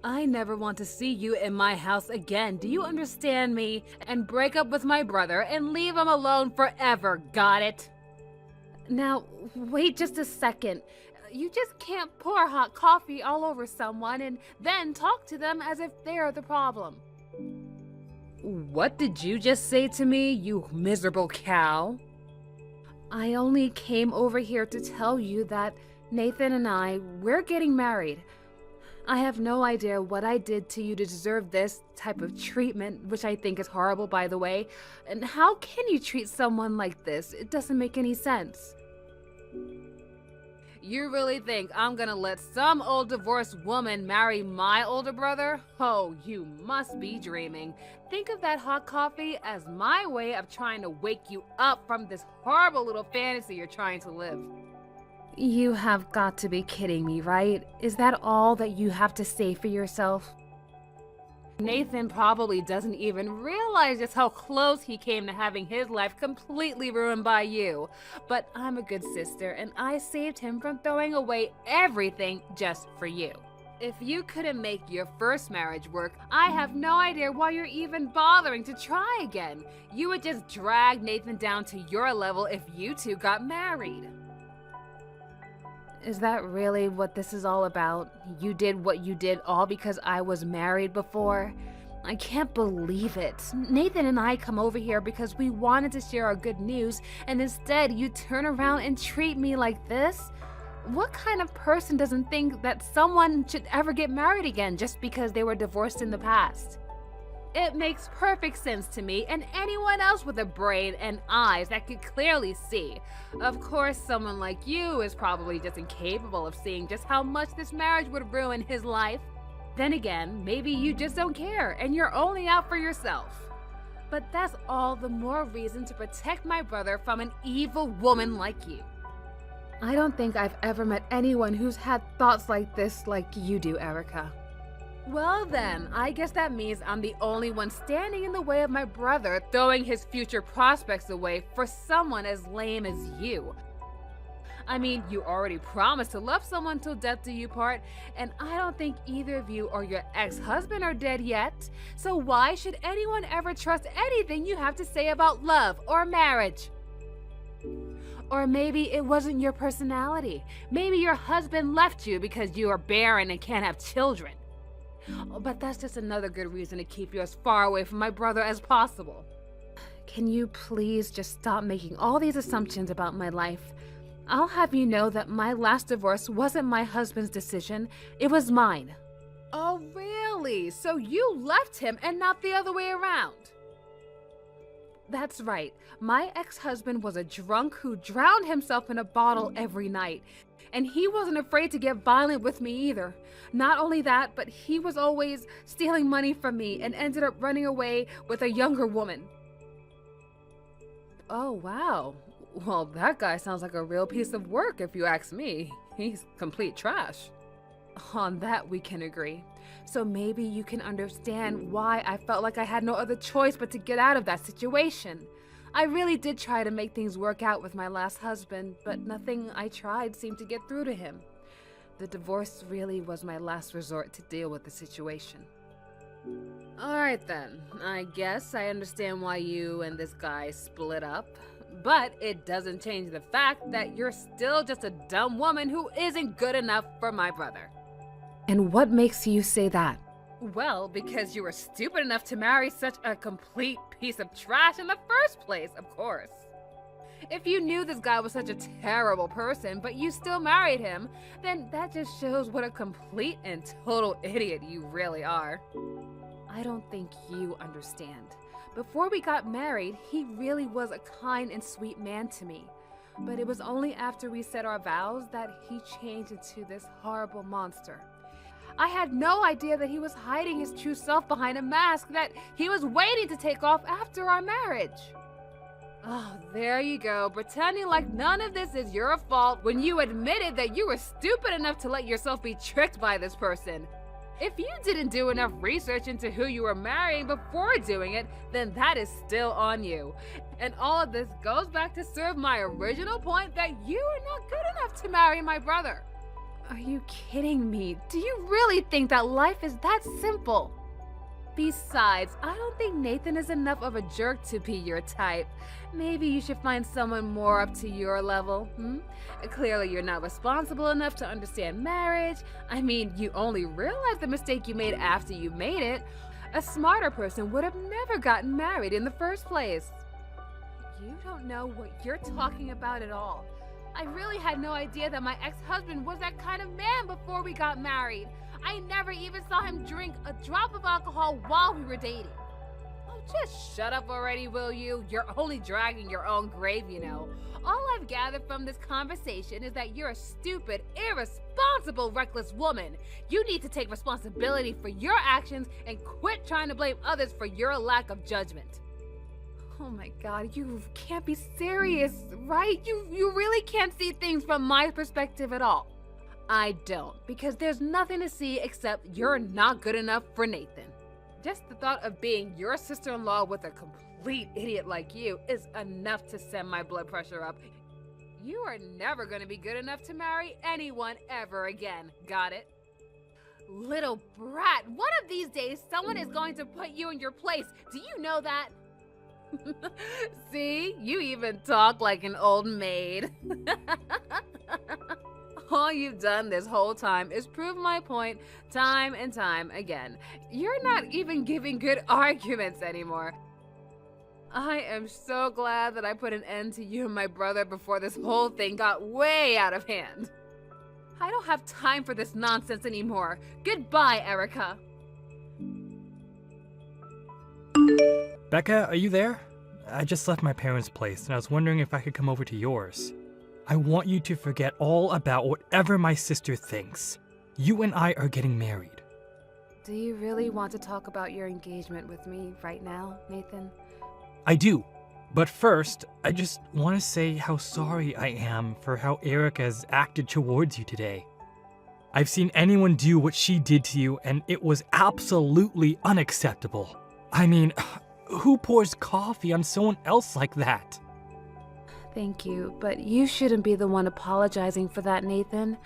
I never want to see you in my house again. Do you understand me? And break up with my brother and leave him alone forever. Got it? Now, wait just a second. You just can't pour hot coffee all over someone and then talk to them as if they're the problem. What did you just say to me, you miserable cow? I only came over here to tell you that Nathan and we're getting married. I have no idea what I did to you to deserve this type of treatment, which I think is horrible, by the way. And how can you treat someone like this? It doesn't make any sense. You really think I'm gonna let some old divorced woman marry my older brother? Oh, you must be dreaming. Think of that hot coffee as my way of trying to wake you up from this horrible little fantasy you're trying to live. You have got to be kidding me, right? Is that all that you have to say for yourself? Nathan probably doesn't even realize just how close he came to having his life completely ruined by you. But I'm a good sister, and I saved him from throwing away everything just for you. If you couldn't make your first marriage work, I have no idea why you're even bothering to try again. You would just drag Nathan down to your level if you two got married. Is that really what this is all about? You did what you did all because I was married before? I can't believe it. Nathan and I come over here because we wanted to share our good news, and instead you turn around and treat me like this? What kind of person doesn't think that someone should ever get married again just because they were divorced in the past? It makes perfect sense to me and anyone else with a brain and eyes that could clearly see. Of course, someone like you is probably just incapable of seeing just how much this marriage would ruin his life. Then again, maybe you just don't care and you're only out for yourself. But that's all the more reason to protect my brother from an evil woman like you. I don't think I've ever met anyone who's had thoughts like this like you do, Erica. Well then, I guess that means I'm the only one standing in the way of my brother throwing his future prospects away for someone as lame as you. I mean, you already promised to love someone till death do you part, and I don't think either of you or your ex-husband are dead yet. So why should anyone ever trust anything you have to say about love or marriage? Or maybe it wasn't your personality. Maybe your husband left you because you are barren and can't have children. But that's just another good reason to keep you as far away from my brother as possible. Can you please just stop making all these assumptions about my life? I'll have you know that my last divorce wasn't my husband's decision, it was mine. Oh, really? So you left him and not the other way around? That's right. My ex-husband was a drunk who drowned himself in a bottle every night. And he wasn't afraid to get violent with me either. Not only that, but he was always stealing money from me and ended up running away with a younger woman. Oh, wow. Well, that guy sounds like a real piece of work if you ask me. He's complete trash. On that we can agree. So maybe you can understand why I felt like I had no other choice but to get out of that situation. I really did try to make things work out with my last husband, but nothing I tried seemed to get through to him. The divorce really was my last resort to deal with the situation. Alright then, I guess I understand why you and this guy split up. But it doesn't change the fact that you're still just a dumb woman who isn't good enough for my brother. And what makes you say that? Well, because you were stupid enough to marry such a complete piece of trash in the first place, of course. If you knew this guy was such a terrible person, but you still married him, then that just shows what a complete and total idiot you really are. I don't think you understand. Before we got married, he really was a kind and sweet man to me. But it was only after we said our vows that he changed into this horrible monster. I had no idea that he was hiding his true self behind a mask that he was waiting to take off after our marriage. Oh, there you go, pretending like none of this is your fault when you admitted that you were stupid enough to let yourself be tricked by this person. If you didn't do enough research into who you were marrying before doing it, then that is still on you. And all of this goes back to serve my original point that you are not good enough to marry my brother. Are you kidding me? Do you really think that life is that simple? Besides, I don't think Nathan is enough of a jerk to be your type. Maybe you should find someone more up to your level, Clearly, you're not responsible enough to understand marriage. I mean, you only realized the mistake you made after you made it. A smarter person would have never gotten married in the first place. You don't know what you're talking about at all. I really had no idea that my ex-husband was that kind of man before we got married. I never even saw him drink a drop of alcohol while we were dating. Oh, just shut up already, will you? You're only dragging your own grave, you know. All I've gathered from this conversation is that you're a stupid, irresponsible, reckless woman. You need to take responsibility for your actions and quit trying to blame others for your lack of judgment. Oh my God, you can't be serious, right? You really can't see things from my perspective at all. I don't, because there's nothing to see except you're not good enough for Nathan. Just the thought of being your sister-in-law with a complete idiot like you is enough to send my blood pressure up. You are never going to be good enough to marry anyone ever again. Got it? Little brat, one of these days someone is going to put you in your place. Do you know that? See, you even talk like an old maid. All you've done this whole time is prove my point time and time again. You're not even giving good arguments anymore. I am so glad that I put an end to you and my brother before this whole thing got way out of hand. I don't have time for this nonsense anymore. Goodbye, Erica. Becca, are you there? I just left my parents' place and I was wondering if I could come over to yours. I want you to forget all about whatever my sister thinks. You and I are getting married. Do you really want to talk about your engagement with me right now, Nathan? I do. But first, I just want to say how sorry I am for how Erica has acted towards you today. I've seen anyone do what she did to you and it was absolutely unacceptable. I mean, who pours coffee on someone else like that? Thank you, but you shouldn't be the one apologizing for that, Nathan.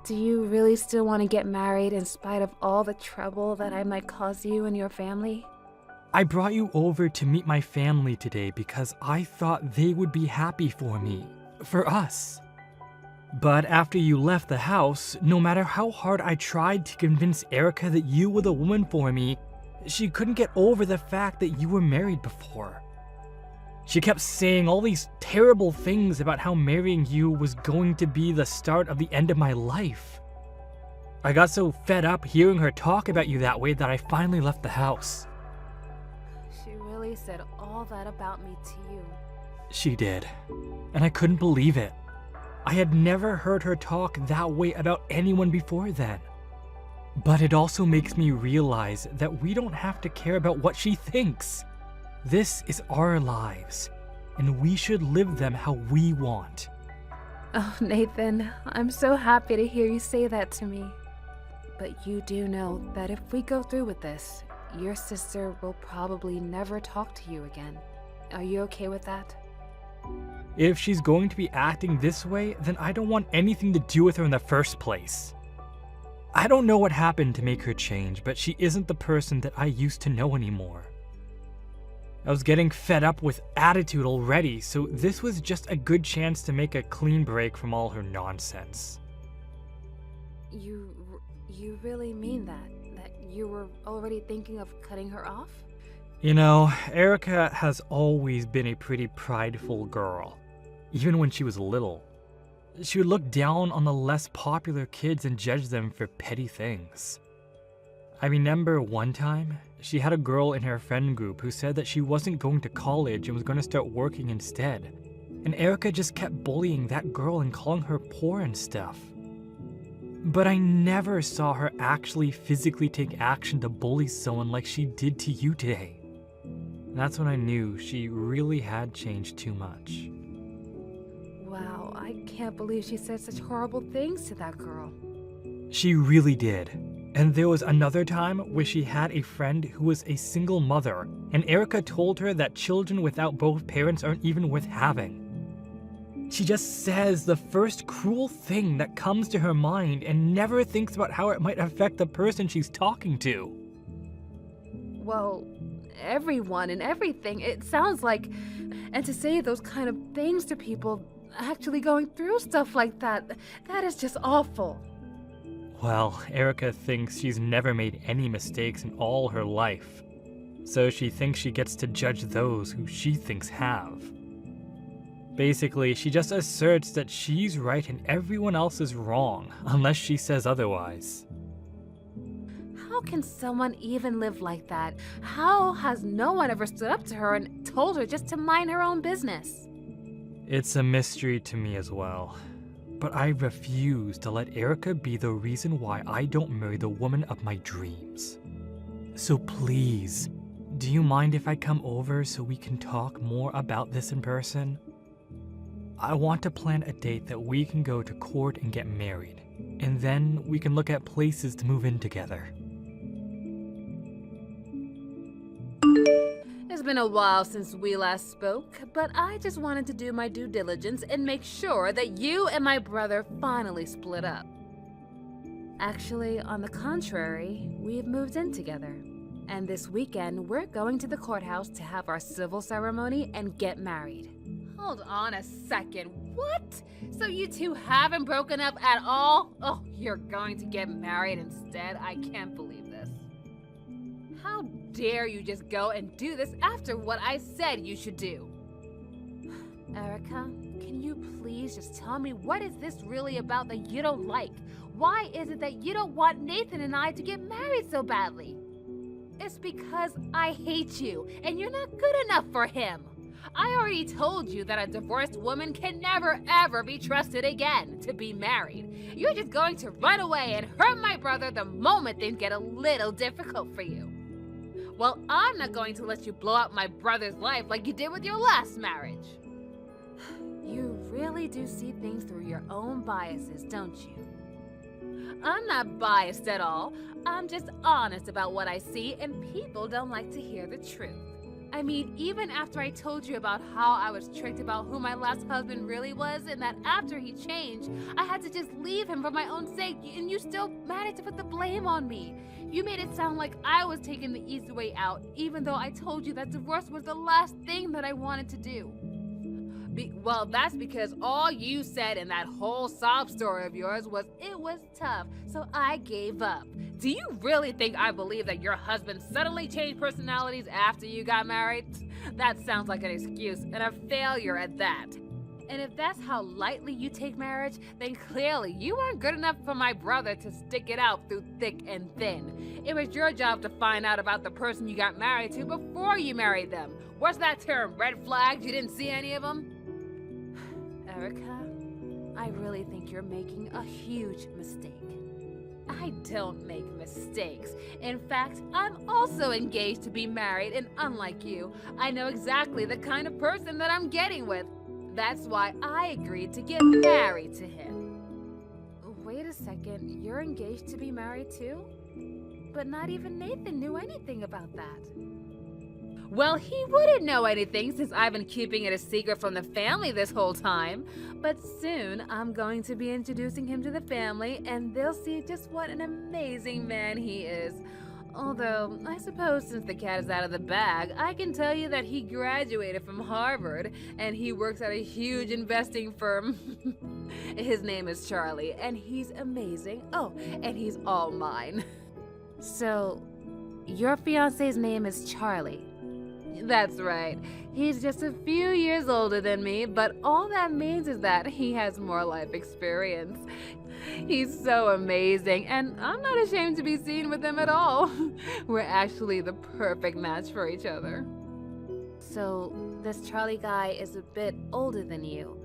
Do you really still want to get married in spite of all the trouble that I might cause you and your family? I brought you over to meet my family today because I thought they would be happy for me, for us. But after you left the house, no matter how hard I tried to convince Erica that you were the woman for me, she couldn't get over the fact that you were married before. She kept saying all these terrible things about how marrying you was going to be the start of the end of my life. I got so fed up hearing her talk about you that way that I finally left the house. She really said all that about me to you. She did, and I couldn't believe it. I had never heard her talk that way about anyone before then. But it also makes me realize that we don't have to care about what she thinks. This is our lives, and we should live them how we want. Oh, Nathan, I'm so happy to hear you say that to me. But you do know that if we go through with this, your sister will probably never talk to you again. Are you okay with that? If she's going to be acting this way, then I don't want anything to do with her in the first place. I don't know what happened to make her change, but she isn't the person that I used to know anymore. I was getting fed up with attitude already, so this was just a good chance to make a clean break from all her nonsense. You really mean that? That you were already thinking of cutting her off? You know, Erica has always been a pretty prideful girl, even when she was little. She would look down on the less popular kids and judge them for petty things. I remember one time, she had a girl in her friend group who said that she wasn't going to college and was going to start working instead. And Erica just kept bullying that girl and calling her poor and stuff. But I never saw her actually physically take action to bully someone like she did to you today. And that's when I knew she really had changed too much. Wow, I can't believe she said such horrible things to that girl. She really did. And there was another time where she had a friend who was a single mother, and Erica told her that children without both parents aren't even worth having. She just says the first cruel thing that comes to her mind and never thinks about how it might affect the person she's talking to. Well, everyone and everything, it sounds like. And to say those kind of things to people actually going through stuff like that, that is just awful. Well, Erica thinks she's never made any mistakes in all her life, so she thinks she gets to judge those who she thinks have. Basically, she just asserts that she's right and everyone else is wrong, unless she says otherwise. How can someone even live like that? How has no one ever stood up to her and told her just to mind her own business? It's a mystery to me as well. But I refuse to let Erica be the reason why I don't marry the woman of my dreams. So please, do you mind if I come over so we can talk more about this in person? I want to plan a date that we can go to court and get married, and then we can look at places to move in together. It's been a while since we last spoke, but I just wanted to do my due diligence and make sure that you and my brother finally split up. Actually, on the contrary, we've moved in together. And this weekend, we're going to the courthouse to have our civil ceremony and get married. Hold on a second, what? So you two haven't broken up at all? Oh, you're going to get married instead? I can't believe this. How dare you just go and do this after what I said you should do? Erica, can you please just tell me what is this really about that you don't like? Why is it that you don't want Nathan and I to get married so badly? It's because I hate you and you're not good enough for him. I already told you that a divorced woman can never ever be trusted again to be married. You're just going to run away and hurt my brother the moment things get a little difficult for you. Well, I'm not going to let you blow up my brother's life like you did with your last marriage. You really do see things through your own biases, don't you? I'm not biased at all. I'm just honest about what I see, and people don't like to hear the truth. I mean, even after I told you about how I was tricked about who my last husband really was, and that after he changed, I had to just leave him for my own sake, and you still managed to put the blame on me. You made it sound like I was taking the easy way out, even though I told you that divorce was the last thing that I wanted to do. Well, that's because all you said in that whole sob story of yours was it was tough, so I gave up. Do you really think I believe that your husband suddenly changed personalities after you got married? That sounds like an excuse, and a failure at that. And if that's how lightly you take marriage, then clearly you weren't good enough for my brother to stick it out through thick and thin. It was your job to find out about the person you got married to before you married them. What's that term, red flags? You didn't see any of them? Erica, I really think you're making a huge mistake. I don't make mistakes. In fact, I'm also engaged to be married, and unlike you, I know exactly the kind of person that I'm getting with. That's why I agreed to get married to him. Wait a second, you're engaged to be married too? But not even Nathan knew anything about that. Well, he wouldn't know anything since I've been keeping it a secret from the family this whole time. But soon, I'm going to be introducing him to the family, and they'll see just what an amazing man he is. Although, I suppose since the cat is out of the bag, I can tell you that he graduated from Harvard, and he works at a huge investing firm. His name is Charlie, and he's amazing. Oh, and he's all mine. So, your fiancé's name is Charlie. That's right. He's just a few years older than me, but all that means is that he has more life experience. He's so amazing, and I'm not ashamed to be seen with him at all. We're actually the perfect match for each other. So, this Charlie guy is a bit older than you.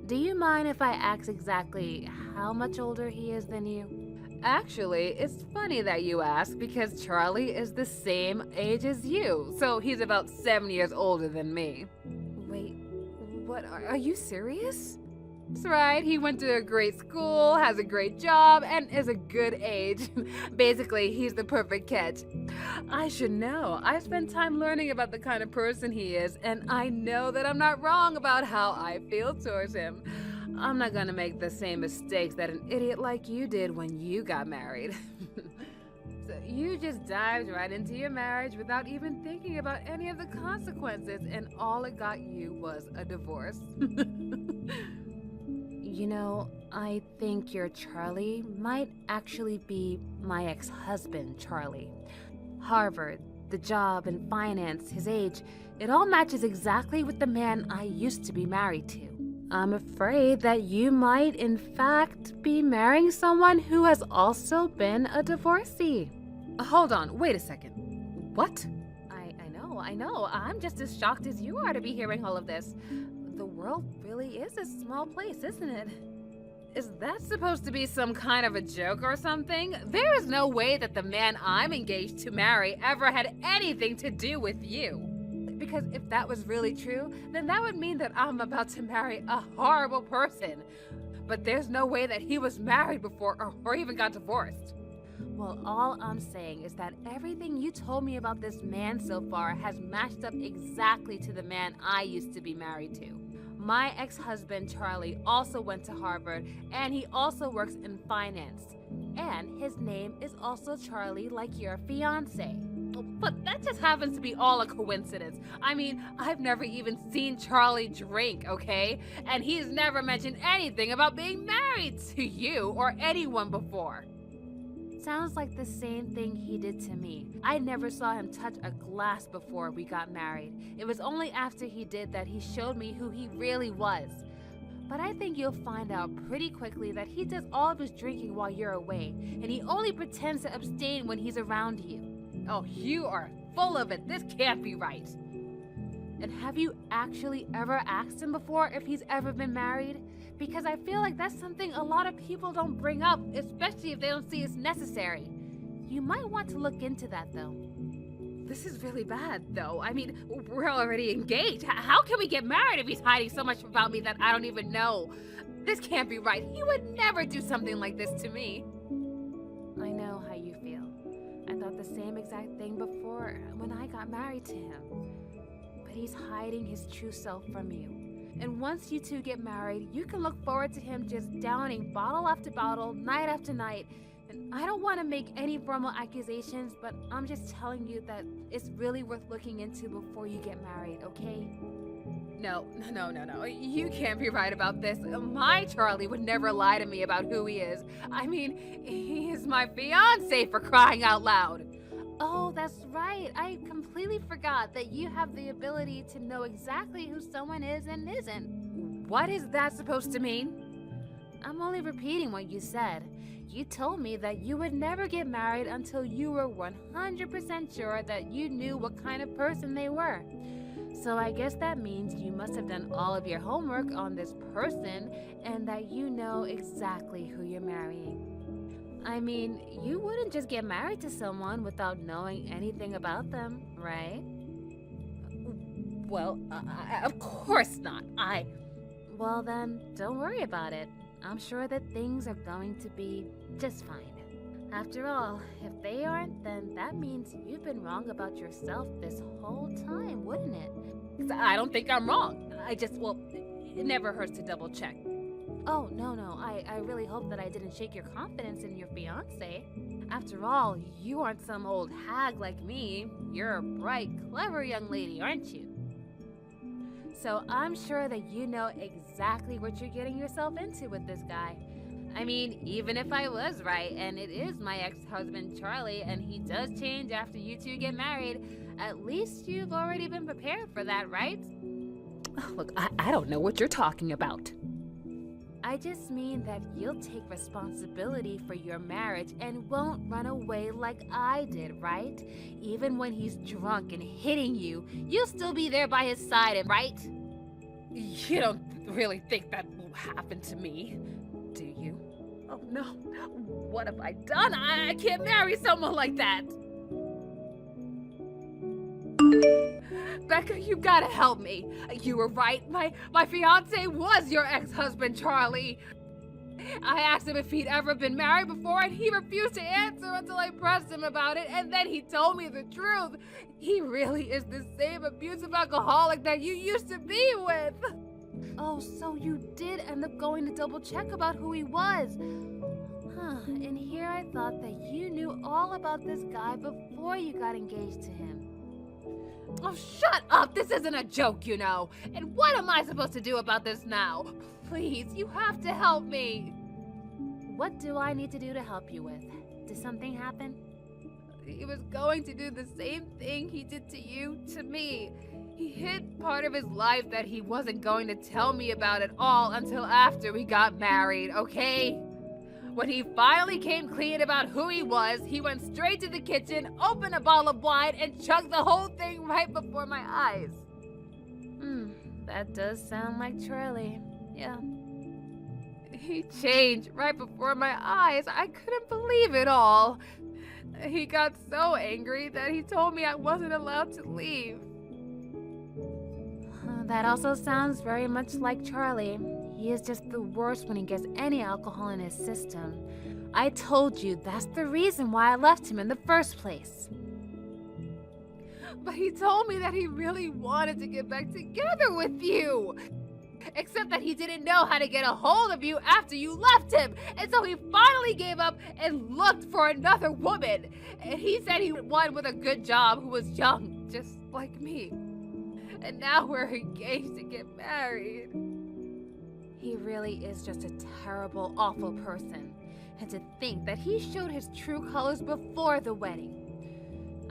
Do you mind if I ask exactly how much older he is than you? Actually, it's funny that you ask because Charlie is the same age as you, so he's about 7 years older than me. Wait, what? Are you serious? That's right, he went to a great school, has a great job, and is a good age. Basically, he's the perfect catch. I should know. I spent time learning about the kind of person he is, and I know that I'm not wrong about how I feel towards him. I'm not gonna make the same mistakes that an idiot like you did when you got married. So you just dived right into your marriage without even thinking about any of the consequences, and all it got you was a divorce. I think your Charlie might actually be my ex-husband, Charlie. Harvard, the job and finance, his age, it all matches exactly with the man I used to be married to. I'm afraid that you might, in fact, be marrying someone who has also been a divorcee. Hold on, wait a second. What? I know. I'm just as shocked as you are to be hearing all of this. The world really is a small place, isn't it? Is that supposed to be some kind of a joke or something? There is no way that the man I'm engaged to marry ever had anything to do with you. Because if that was really true, then that would mean that I'm about to marry a horrible person. But there's no way that he was married before or even got divorced. Well, all I'm saying is that everything you told me about this man so far has matched up exactly to the man I used to be married to. My ex-husband, Charlie, also went to Harvard, and he also works in finance. And his name is also Charlie, like your fiancé. But that just happens to be all a coincidence. I mean, I've never even seen Charlie drink, okay? And he's never mentioned anything about being married to you or anyone before. Sounds like the same thing he did to me. I never saw him touch a glass before we got married. It was only after he did that he showed me who he really was. But I think you'll find out pretty quickly that he does all of his drinking while you're away, and he only pretends to abstain when he's around you. Oh, you are full of it. This can't be right. And have you actually ever asked him before if he's ever been married? Because I feel like that's something a lot of people don't bring up, especially if they don't see it's necessary. You might want to look into that, though. This is really bad, though. I mean, we're already engaged. How can we get married if he's hiding so much about me that I don't even know? This can't be right. He would never do something like this to me. I know how you feel. I thought the same exact thing before when I got married to him. But he's hiding his true self from you. And once you two get married, you can look forward to him just downing bottle after bottle, night after night. And I don't want to make any formal accusations, but I'm just telling you that it's really worth looking into before you get married, okay? No. You can't be right about this. My Charlie would never lie to me about who he is. I mean, he is my fiancé, for crying out loud. Oh, that's right. I completely forgot that you have the ability to know exactly who someone is and isn't. What is that supposed to mean? I'm only repeating what you said. You told me that you would never get married until you were 100% sure that you knew what kind of person they were. So I guess that means you must have done all of your homework on this person and that you know exactly who you're marrying. I mean, you wouldn't just get married to someone without knowing anything about them, right? Well, of course not. Well then, don't worry about it. I'm sure that things are going to be just fine. After all, if they aren't, then that means you've been wrong about yourself this whole time, wouldn't it? 'Cause I don't think I'm wrong. It never hurts to double check. Oh, no. I really hope that I didn't shake your confidence in your fiancé. After all, you aren't some old hag like me. You're a bright, clever young lady, aren't you? So I'm sure that you know exactly what you're getting yourself into with this guy. I mean, even if I was right, and it is my ex-husband Charlie, and he does change after you two get married, at least you've already been prepared for that, right? Look, I don't know what you're talking about. I just mean that you'll take responsibility for your marriage and won't run away like I did, right? Even when he's drunk and hitting you, you'll still be there by his side, right? You don't really think that will happen to me, do you? Oh no, what have I done? I can't marry someone like that. Becca, you gotta help me. You were right. My fiance was your ex-husband, Charlie. I asked him if he'd ever been married before, and he refused to answer until I pressed him about it, and then he told me the truth. He really is the same abusive alcoholic that you used to be with. Oh, so you did end up going to double check about who he was. Huh, and here I thought that you knew all about this guy before you got engaged to him. Oh, shut up! This isn't a joke, you know. And what am I supposed to do about this now? Please, you have to help me. What do I need to do to help you with? Did something happen? He was going to do the same thing he did to you, to me. He hid part of his life that he wasn't going to tell me about at all until after we got married, okay? When he finally came clean about who he was, he went straight to the kitchen, opened a bottle of wine, and chugged the whole thing right before my eyes. That does sound like Charlie. Yeah. He changed right before my eyes. I couldn't believe it all. He got so angry that he told me I wasn't allowed to leave. That also sounds very much like Charlie. He is just the worst when he gets any alcohol in his system. I told you that's the reason why I left him in the first place. But he told me that he really wanted to get back together with you. Except that he didn't know how to get a hold of you after you left him. And so he finally gave up and looked for another woman. And he said he wanted one with a good job who was young, just like me. And now we're engaged to get married. He really is just a terrible, awful person. And to think that he showed his true colors before the wedding.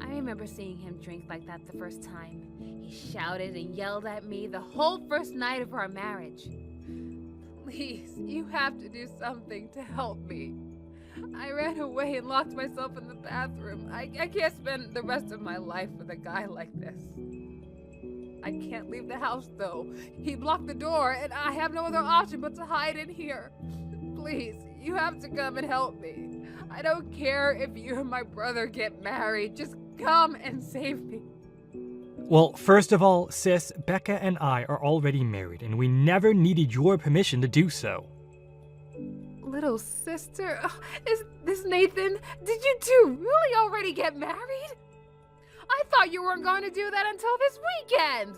I remember seeing him drink like that the first time. He shouted and yelled at me the whole first night of our marriage. Please, you have to do something to help me. I ran away and locked myself in the bathroom. I can't spend the rest of my life with a guy like this. I can't leave the house, though. He blocked the door, and I have no other option but to hide in here. Please, you have to come and help me. I don't care if you and my brother get married. Just come and save me. Well, first of all, sis, Becca and I are already married, and we never needed your permission to do so. Little sister? Is this Nathan? Did you two really already get married? I thought you weren't going to do that until this weekend.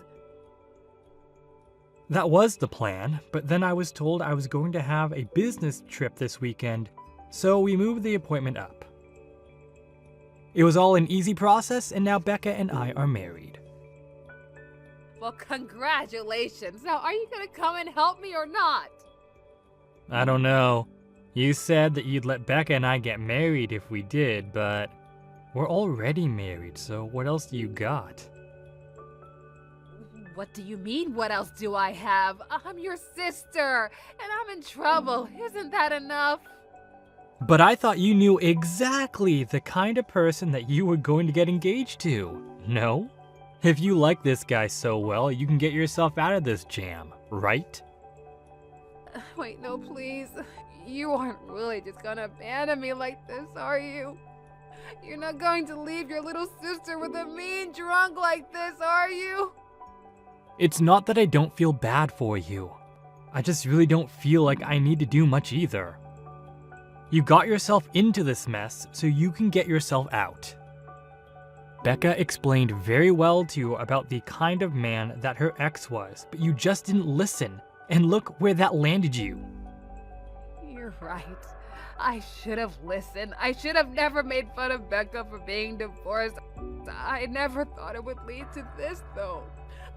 That was the plan, but then I was told I was going to have a business trip this weekend, so we moved the appointment up. It was all an easy process, and now Becca and I are married. Well, congratulations. Now, are you going to come and help me or not? I don't know. You said that you'd let Becca and I get married if we did, but we're already married, so what else do you got? What do you mean, what else do I have? I'm your sister, and I'm in trouble. Isn't that enough? But I thought you knew exactly the kind of person that you were going to get engaged to, no? If you like this guy so well, you can get yourself out of this jam, right? Wait, no, please. You aren't really just gonna abandon me like this, are you? You're not going to leave your little sister with a mean drunk like this, are you? It's not that I don't feel bad for you. I just really don't feel like I need to do much either. You got yourself into this mess, so you can get yourself out. Becca explained very well to you about the kind of man that her ex was, but you just didn't listen, and look where that landed you. You're right. I should have listened. I should have never made fun of Becca for being divorced. I never thought it would lead to this, though.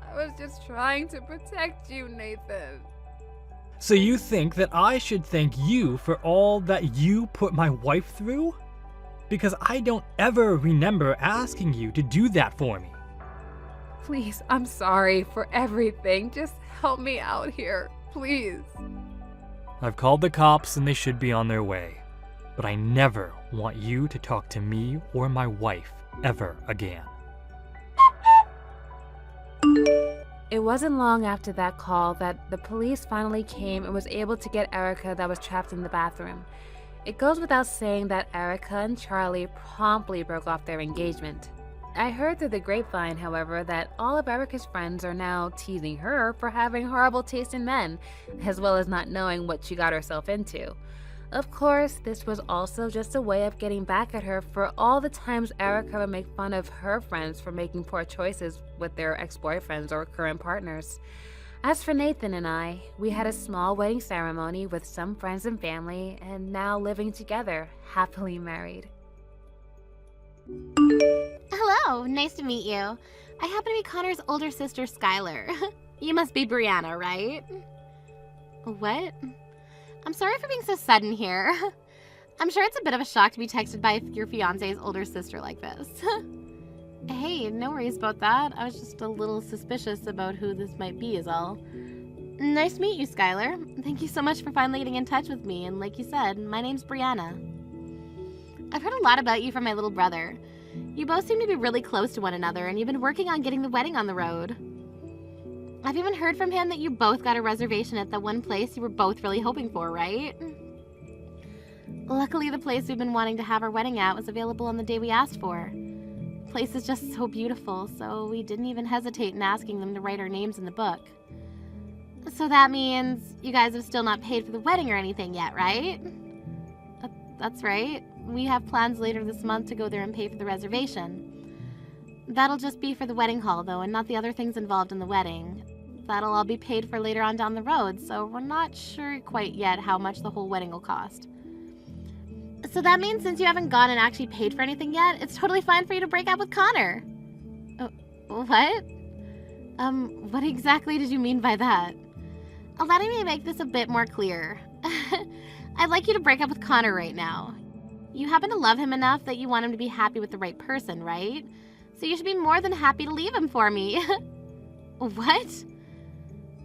I was just trying to protect you, Nathan. So you think that I should thank you for all that you put my wife through? Because I don't ever remember asking you to do that for me. Please, I'm sorry for everything. Just help me out here, please. I've called the cops and they should be on their way. But I never want you to talk to me or my wife ever again. It wasn't long after that call that the police finally came and was able to get Erica that was trapped in the bathroom. It goes without saying that Erica and Charlie promptly broke off their engagement. I heard through the grapevine, however, that all of Erica's friends are now teasing her for having horrible taste in men, as well as not knowing what she got herself into. Of course, this was also just a way of getting back at her for all the times Erica would make fun of her friends for making poor choices with their ex-boyfriends or current partners. As for Nathan and I, we had a small wedding ceremony with some friends and family, and now living together, happily married. Hello, nice to meet you. I happen to be Connor's older sister, Skylar. You must be Brianna, right? What? I'm sorry for being so sudden here. I'm sure it's a bit of a shock to be texted by your fiance's older sister like this. Hey, no worries about that. I was just a little suspicious about who this might be is all. Nice to meet you, Skylar. Thank you so much for finally getting in touch with me, and like you said, my name's Brianna. I've heard a lot about you from my little brother. You both seem to be really close to one another, and you've been working on getting the wedding on the road. I've even heard from him that you both got a reservation at the one place you were both really hoping for, right? Luckily, the place we've been wanting to have our wedding at was available on the day we asked for. The place is just so beautiful, so we didn't even hesitate in asking them to write our names in the book. So that means you guys have still not paid for the wedding or anything yet, right? That's right. We have plans later this month to go there and pay for the reservation. That'll just be for the wedding hall, though, and not the other things involved in the wedding. That'll all be paid for later on down the road, so we're not sure quite yet how much the whole wedding will cost. So that means since you haven't gone and actually paid for anything yet, it's totally fine for you to break up with Connor. What? What exactly did you mean by that? Letting me make this a bit more clear. I'd like you to break up with Connor right now. You happen to love him enough that you want him to be happy with the right person, right? So you should be more than happy to leave him for me. What?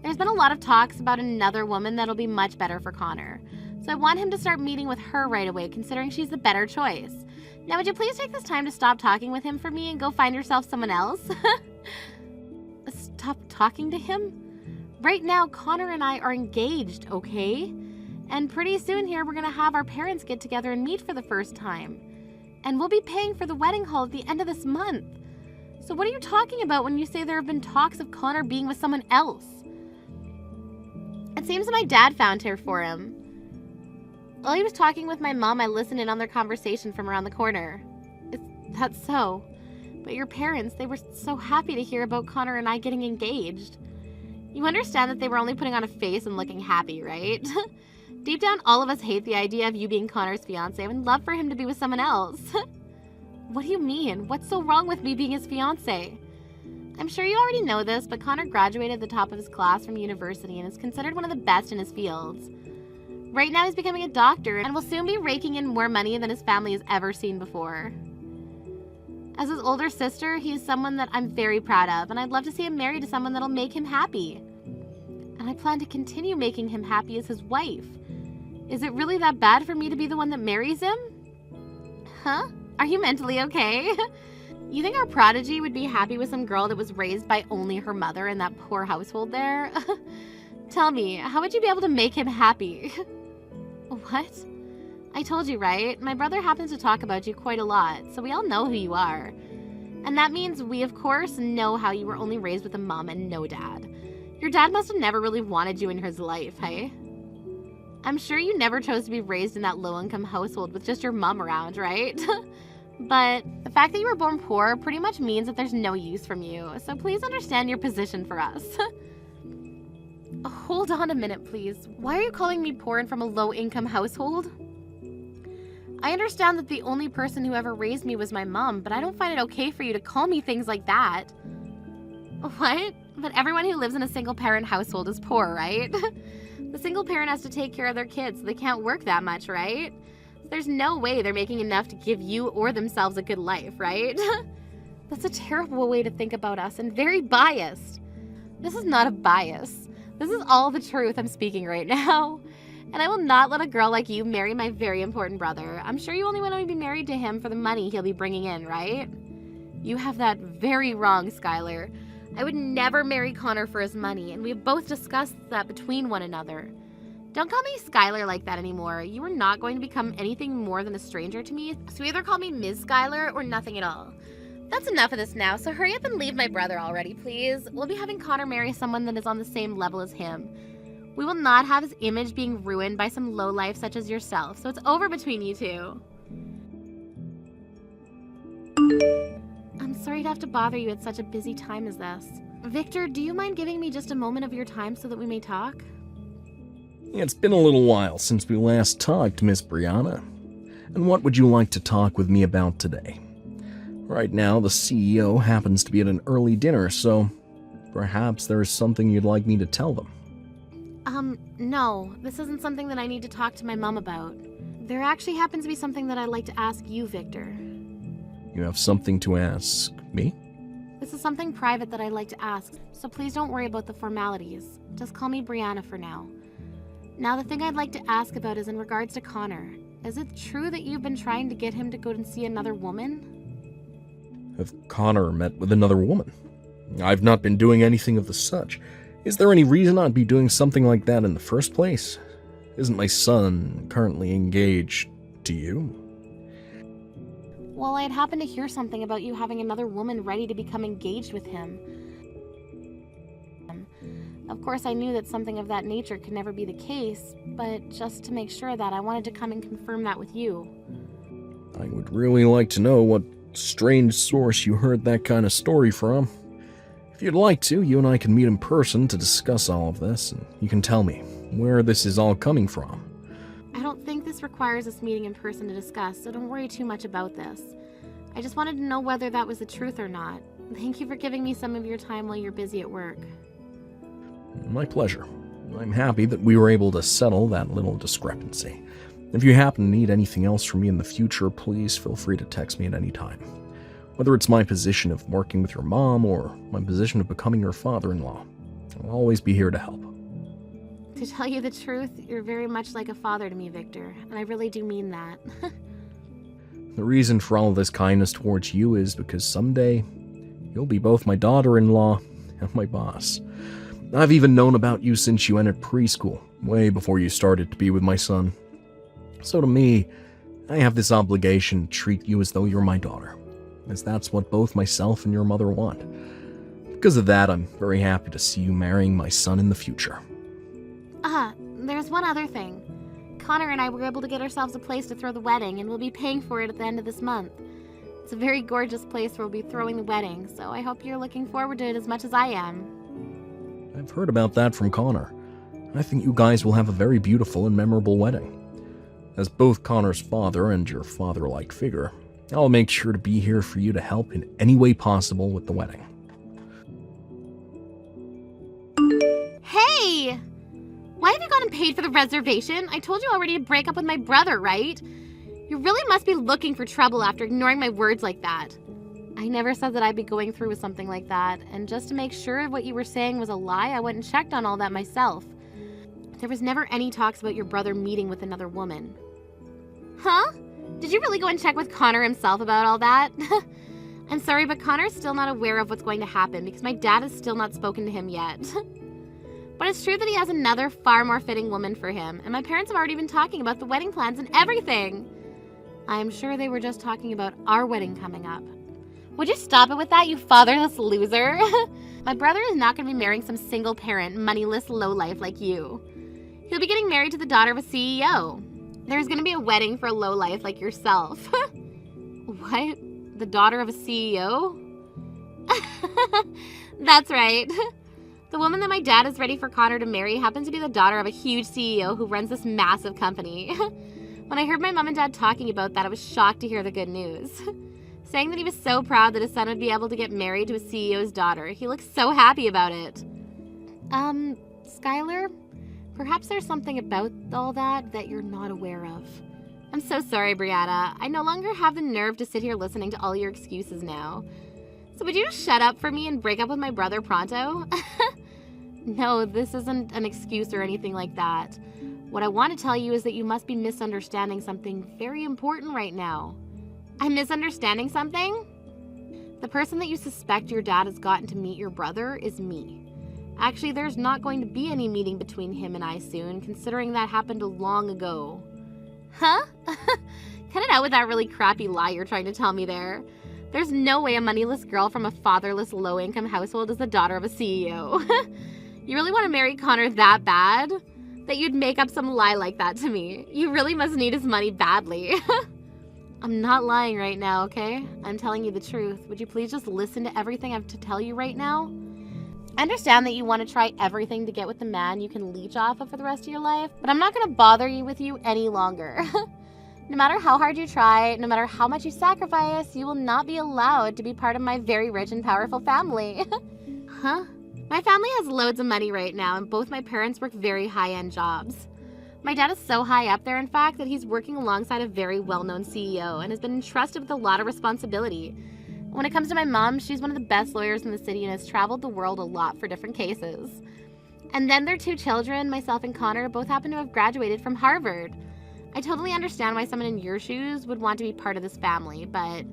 There's been a lot of talks about another woman that'll be much better for Connor. So I want him to start meeting with her right away, considering she's the better choice. Now, would you please take this time to stop talking with him for me and go find yourself someone else? Stop talking to him? Right now, Connor and I are engaged, okay? And pretty soon here, we're gonna have our parents get together and meet for the first time. And we'll be paying for the wedding hall at the end of this month. So what are you talking about when you say there have been talks of Connor being with someone else? It seems that my dad found her for him. While he was talking with my mom, I listened in on their conversation from around the corner. That's so. But your parents, they were so happy to hear about Connor and I getting engaged. You understand that they were only putting on a face and looking happy, right? Deep down, all of us hate the idea of you being Connor's fiancé and would love for him to be with someone else. What do you mean? What's so wrong with me being his fiancé? I'm sure you already know this, but Connor graduated at the top of his class from university and is considered one of the best in his fields. Right now he's becoming a doctor and will soon be raking in more money than his family has ever seen before. As his older sister, he is someone that I'm very proud of, and I'd love to see him married to someone that'll make him happy. And I plan to continue making him happy as his wife. Is it really that bad for me to be the one that marries him? Huh? Are you mentally okay? You think our prodigy would be happy with some girl that was raised by only her mother in that poor household there? Tell me, how would you be able to make him happy? What? I told you, right? My brother happens to talk about you quite a lot, so we all know who you are. And that means we, of course, know how you were only raised with a mom and no dad. Your dad must have never really wanted you in his life, hey? I'm sure you never chose to be raised in that low-income household with just your mom around, right? But the fact that you were born poor pretty much means that there's no use from you, so please understand your position for us. Hold on a minute, please. Why are you calling me poor and from a low-income household? I understand that the only person who ever raised me was my mom, but I don't find it okay for you to call me things like that. What? But everyone who lives in a single-parent household is poor, right? The single parent has to take care of their kids, so they can't work that much, right? There's no way they're making enough to give you or themselves a good life, right? That's a terrible way to think about us and very biased. This is not a bias. This is all the truth I'm speaking right now. And I will not let a girl like you marry my very important brother. I'm sure you only want to be married to him for the money he'll be bringing in, right? You have that very wrong, Skylar. I would never marry Connor for his money, and we've both discussed that between one another. Don't call me Skylar like that anymore. You are not going to become anything more than a stranger to me, so either call me Ms. Skylar or nothing at all. That's enough of this now, so hurry up and leave my brother already, please. We'll be having Connor marry someone that is on the same level as him. We will not have his image being ruined by some lowlife such as yourself, so it's over between you two. I'm sorry to have to bother you at such a busy time as this. Victor, do you mind giving me just a moment of your time so that we may talk? It's been a little while since we last talked, Miss Brianna. And what would you like to talk with me about today? Right now, the CEO happens to be at an early dinner, so perhaps there is something you'd like me to tell them. No. This isn't something that I need to talk to my mom about. There actually happens to be something that I'd like to ask you, Victor. You have something to ask me? This is something private that I'd like to ask, so please don't worry about the formalities. Just call me Brianna for now. Now, the thing I'd like to ask about is in regards to Connor. Is it true that you've been trying to get him to go and see another woman? Have Connor met with another woman? I've not been doing anything of the such. Is there any reason I'd be doing something like that in the first place? Isn't my son currently engaged to you? Well, I had happened to hear something about you having another woman ready to become engaged with him. Of course, I knew that something of that nature could never be the case, but just to make sure that I wanted to come and confirm that with you. I would really like to know what strange source you heard that kind of story from. If you'd like to, you and I can meet in person to discuss all of this, and you can tell me where this is all coming from. I don't think this requires us meeting in person to discuss, so don't worry too much about this. I just wanted to know whether that was the truth or not. Thank you for giving me some of your time while you're busy at work. My pleasure. I'm happy that we were able to settle that little discrepancy. If you happen to need anything else from me in the future, please feel free to text me at any time. Whether it's my position of working with your mom or my position of becoming your father-in-law, I'll always be here to help. To tell you the truth, you're very much like a father to me, Victor, and I really do mean that. The reason for all of this kindness towards you is because someday you'll be both my daughter-in-law and my boss. I've even known about you since you entered preschool, way before you started to be with my son. So to me, I have this obligation to treat you as though you're my daughter, as that's what both myself and your mother want. Because of that, I'm very happy to see you marrying my son in the future. There's one other thing. Connor and I were able to get ourselves a place to throw the wedding, and we'll be paying for it at the end of this month. It's a very gorgeous place where we'll be throwing the wedding, so I hope you're looking forward to it as much as I am. I've heard about that from Connor. I think you guys will have a very beautiful and memorable wedding. As both Connor's father and your father-like figure, I'll make sure to be here for you to help in any way possible with the wedding. Hey! Why have you gone and paid for the reservation? I told you already to break up with my brother, right? You really must be looking for trouble after ignoring my words like that. I never said that I'd be going through with something like that, and just to make sure what you were saying was a lie, I went and checked on all that myself. There was never any talks about your brother meeting with another woman. Huh? Did you really go and check with Connor himself about all that? I'm sorry, but Connor's still not aware of what's going to happen because my dad has still not spoken to him yet. But it's true that he has another far more fitting woman for him, and my parents have already been talking about the wedding plans and everything. I'm sure they were just talking about our wedding coming up. Would you stop it with that, you fatherless loser? My brother is not going to be marrying some single-parent, moneyless lowlife like you. He'll be getting married to the daughter of a CEO. There's going to be a wedding for a lowlife like yourself. What? The daughter of a CEO? That's right. The woman that my dad is ready for Connor to marry happens to be the daughter of a huge CEO who runs this massive company. When I heard my mom and dad talking about that, I was shocked to hear the good news. Saying that he was so proud that his son would be able to get married to a CEO's daughter. He looks so happy about it. Skylar, perhaps there's something about all that you're not aware of. I'm so sorry, Brianna. I no longer have the nerve to sit here listening to all your excuses now. So would you just shut up for me and break up with my brother pronto? No, this isn't an excuse or anything like that. What I want to tell you is that you must be misunderstanding something very important right now. I'm misunderstanding something? The person that you suspect your dad has gotten to meet your brother is me. Actually, there's not going to be any meeting between him and I soon, considering that happened long ago. Huh? Cut it out with that really crappy lie you're trying to tell me there. There's no way a moneyless girl from a fatherless, low-income household is the daughter of a CEO. You really want to marry Connor that bad? That you'd make up some lie like that to me? You really must need his money badly. I'm not lying right now, okay? I'm telling you the truth. Would you please just listen to everything I have to tell you right now? I understand that you want to try everything to get with the man you can leech off of for the rest of your life, but I'm not going to bother you with you any longer. No matter how hard you try, no matter how much you sacrifice, you will not be allowed to be part of my very rich and powerful family. Huh? My family has loads of money right now, and both my parents work very high-end jobs. My dad is so high up there, in fact, that he's working alongside a very well-known CEO and has been entrusted with a lot of responsibility. When it comes to my mom, she's one of the best lawyers in the city and has traveled the world a lot for different cases. And then their 2 children, myself and Connor, both happen to have graduated from Harvard. I totally understand why someone in your shoes would want to be part of this family, but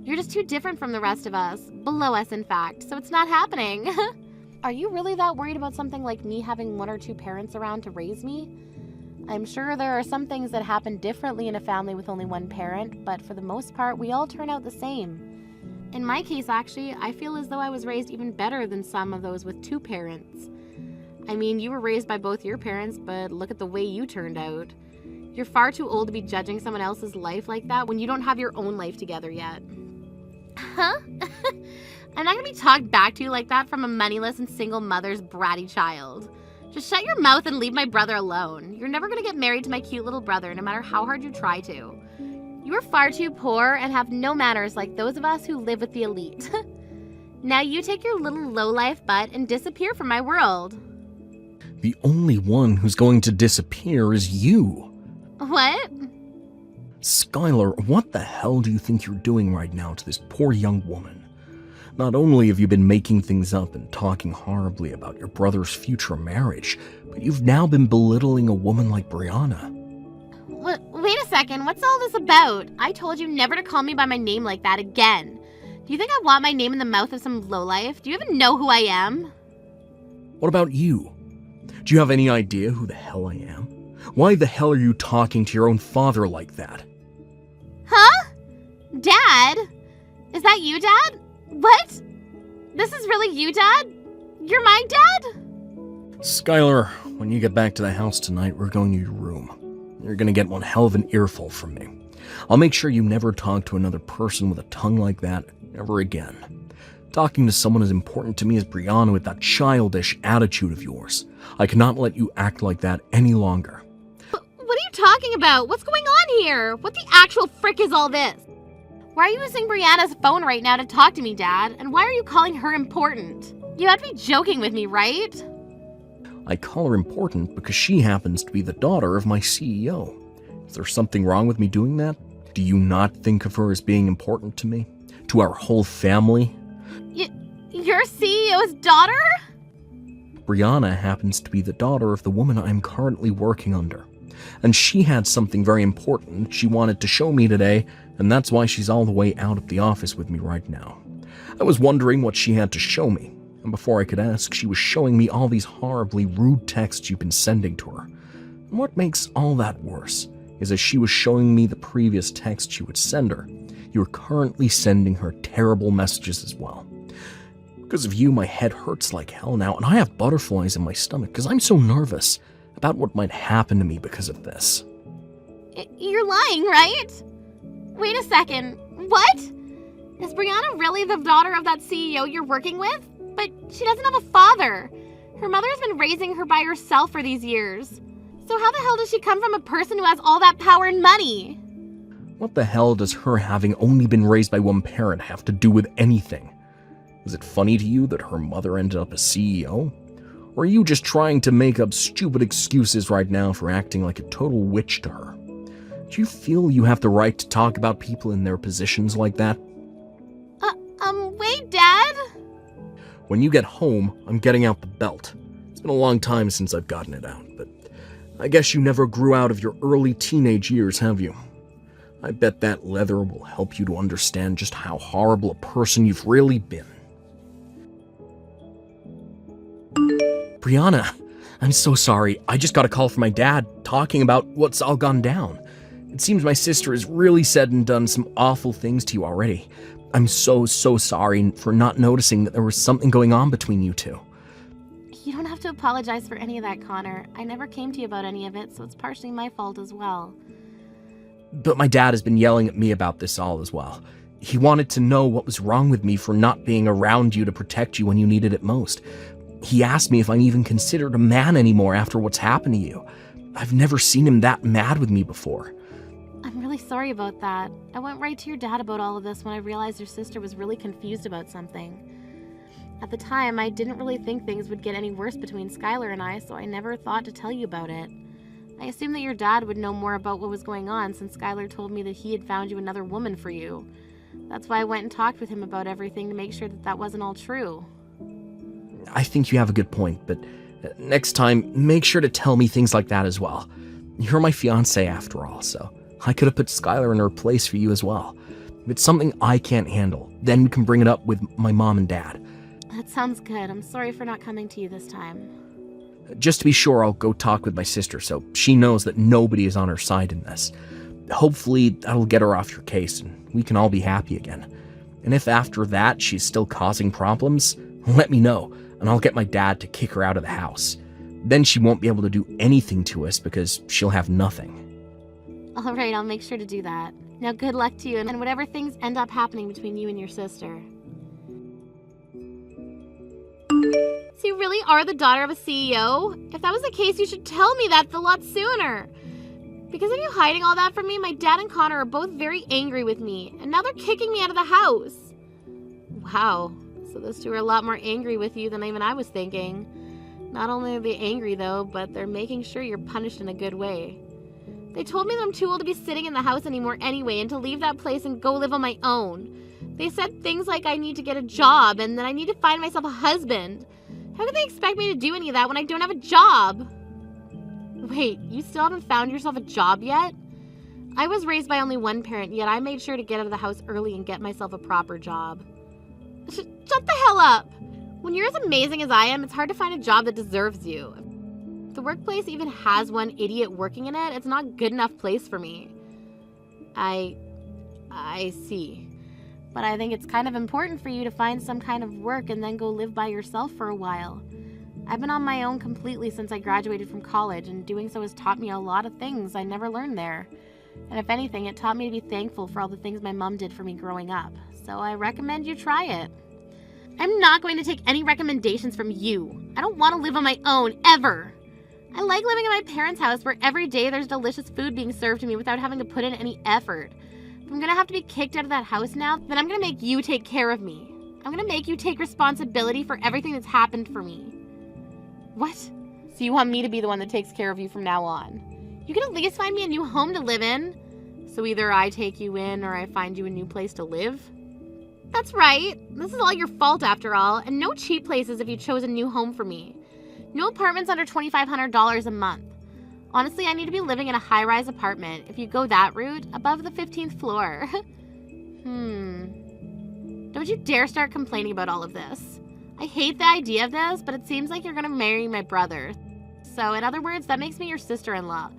you're just too different from the rest of us, below us in fact, so it's not happening. Are you really that worried about something like me having 1 or 2 parents around to raise me? I'm sure there are some things that happen differently in a family with only 1 parent, but for the most part, we all turn out the same. In my case, actually, I feel as though I was raised even better than some of those with 2 parents. I mean, you were raised by both your parents, but look at the way you turned out. You're far too old to be judging someone else's life like that when you don't have your own life together yet. Huh? I'm not gonna be talked back to like that from a moneyless and single mother's bratty child. Just shut your mouth and leave my brother alone. You're never gonna get married to my cute little brother, no matter how hard you try to. You are far too poor and have no manners like those of us who live with the elite. Now you take your little lowlife butt and disappear from my world. The only one who's going to disappear is you. What? Skylar, what the hell do you think you're doing right now to this poor young woman? Not only have you been making things up and talking horribly about your brother's future marriage, but you've now been belittling a woman like Brianna. Wait a second, what's all this about? I told you never to call me by my name like that again. Do you think I want my name in the mouth of some lowlife? Do you even know who I am? What about you? Do you have any idea who the hell I am? Why the hell are you talking to your own father like that? Huh? Dad? Is that you, Dad? What? This is really you, Dad? You're my dad? Skylar, when you get back to the house tonight, we're going to your room. You're gonna get one hell of an earful from me. I'll make sure you never talk to another person with a tongue like that ever again. Talking to someone as important to me as Brianna with that childish attitude of yours. I cannot let you act like that any longer. What are you talking about? What's going on here? What the actual frick is all this? Why are you using Brianna's phone right now to talk to me, Dad? And why are you calling her important? You have to be joking with me, right? I call her important because she happens to be the daughter of my CEO. Is there something wrong with me doing that? Do you not think of her as being important to me? To our whole family? Your CEO's daughter? Brianna happens to be the daughter of the woman I'm currently working under. And she had something very important she wanted to show me today, and that's why she's all the way out at the office with me right now. I was wondering what she had to show me, and before I could ask, she was showing me all these horribly rude texts you've been sending to her. And what makes all that worse is as she was showing me the previous texts you would send her, you're currently sending her terrible messages as well. Because of you, my head hurts like hell now, and I have butterflies in my stomach because I'm so nervous about what might happen to me because of this. You're lying, right? Wait a second. What? Is Brianna really the daughter of that CEO you're working with? But she doesn't have a father. Her mother's been raising her by herself for these years. So how the hell does she come from a person who has all that power and money? What the hell does her having only been raised by one parent have to do with anything? Is it funny to you that her mother ended up a CEO? Or are you just trying to make up stupid excuses right now for acting like a total witch to her? Do you feel you have the right to talk about people in their positions like that? Wait, Dad? When you get home, I'm getting out the belt. It's been a long time since I've gotten it out, but I guess you never grew out of your early teenage years, have you? I bet that leather will help you to understand just how horrible a person you've really been. Brianna, I'm so sorry. I just got a call from my dad talking about what's all gone down. It seems my sister has really said and done some awful things to you already. I'm so sorry for not noticing that there was something going on between you two. You don't have to apologize for any of that, Connor. I never came to you about any of it, so it's partially my fault as well. But my dad has been yelling at me about this all as well. He wanted to know what was wrong with me for not being around you to protect you when you needed it most. He asked me if I'm even considered a man anymore after what's happened to you. I've never seen him that mad with me before. I'm really sorry about that. I went right to your dad about all of this when I realized your sister was really confused about something. At the time, I didn't really think things would get any worse between Skylar and I, so I never thought to tell you about it. I assumed that your dad would know more about what was going on since Skylar told me that he had found you another woman for you. That's why I went and talked with him about everything to make sure that that wasn't all true. I think you have a good point, but next time, make sure to tell me things like that as well. You're my fiancé after all, so I could have put Skylar in her place for you as well. If it's something I can't handle, then we can bring it up with my mom and dad. That sounds good. I'm sorry for not coming to you this time. Just to be sure, I'll go talk with my sister so she knows that nobody is on her side in this. Hopefully, that'll get her off your case and we can all be happy again. And if after that she's still causing problems, let me know and I'll get my dad to kick her out of the house. Then she won't be able to do anything to us because she'll have nothing. All right, I'll make sure to do that. Now, good luck to you and whatever things end up happening between you and your sister. So you really are the daughter of a CEO? If that was the case, you should tell me that a lot sooner. Because of you hiding all that from me, my dad and Connor are both very angry with me, and now they're kicking me out of the house. Wow, so those two are a lot more angry with you than even I was thinking. Not only are they angry though, but they're making sure you're punished in a good way. They told me that I'm too old to be sitting in the house anymore anyway, and to leave that place and go live on my own. They said things like I need to get a job, and that I need to find myself a husband. How can they expect me to do any of that when I don't have a job? Wait, you still haven't found yourself a job yet? I was raised by only one parent, yet I made sure to get out of the house early and get myself a proper job. Shut the hell up! When you're as amazing as I am, it's hard to find a job that deserves you. If the workplace even has one idiot working in it, it's not a good enough place for me. I see. But I think it's kind of important for you to find some kind of work and then go live by yourself for a while. I've been on my own completely since I graduated from college, and doing so has taught me a lot of things I never learned there. And if anything, it taught me to be thankful for all the things my mom did for me growing up. So I recommend you try it. I'm not going to take any recommendations from you. I don't want to live on my own, ever. I like living in my parents' house where every day there's delicious food being served to me without having to put in any effort. If I'm going to have to be kicked out of that house now, then I'm going to make you take care of me. I'm going to make you take responsibility for everything that's happened for me. What? So you want me to be the one that takes care of you from now on? You can at least find me a new home to live in. So either I take you in or I find you a new place to live. That's right. This is all your fault after all, and no cheap places if you chose a new home for me. No apartments under $2,500 a month. Honestly, I need to be living in a high-rise apartment. If you go that route, above the 15th floor. Don't you dare start complaining about all of this. I hate the idea of this, but it seems like you're gonna marry my brother. So, in other words, that makes me your sister-in-law.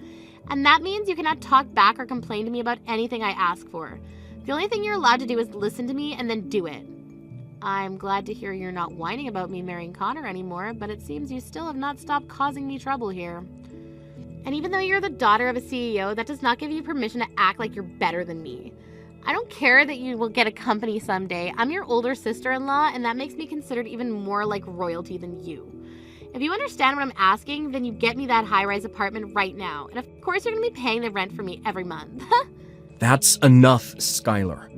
And that means you cannot talk back or complain to me about anything I ask for. The only thing you're allowed to do is listen to me and then do it. I'm glad to hear you're not whining about me marrying Connor anymore, but it seems you still have not stopped causing me trouble here. And even though you're the daughter of a CEO, that does not give you permission to act like you're better than me. I don't care that you will get a company someday. I'm your older sister-in-law, and that makes me considered even more like royalty than you. If you understand what I'm asking, then you get me that high-rise apartment right now. And of course, you're going to be paying the rent for me every month. That's enough, Skylar.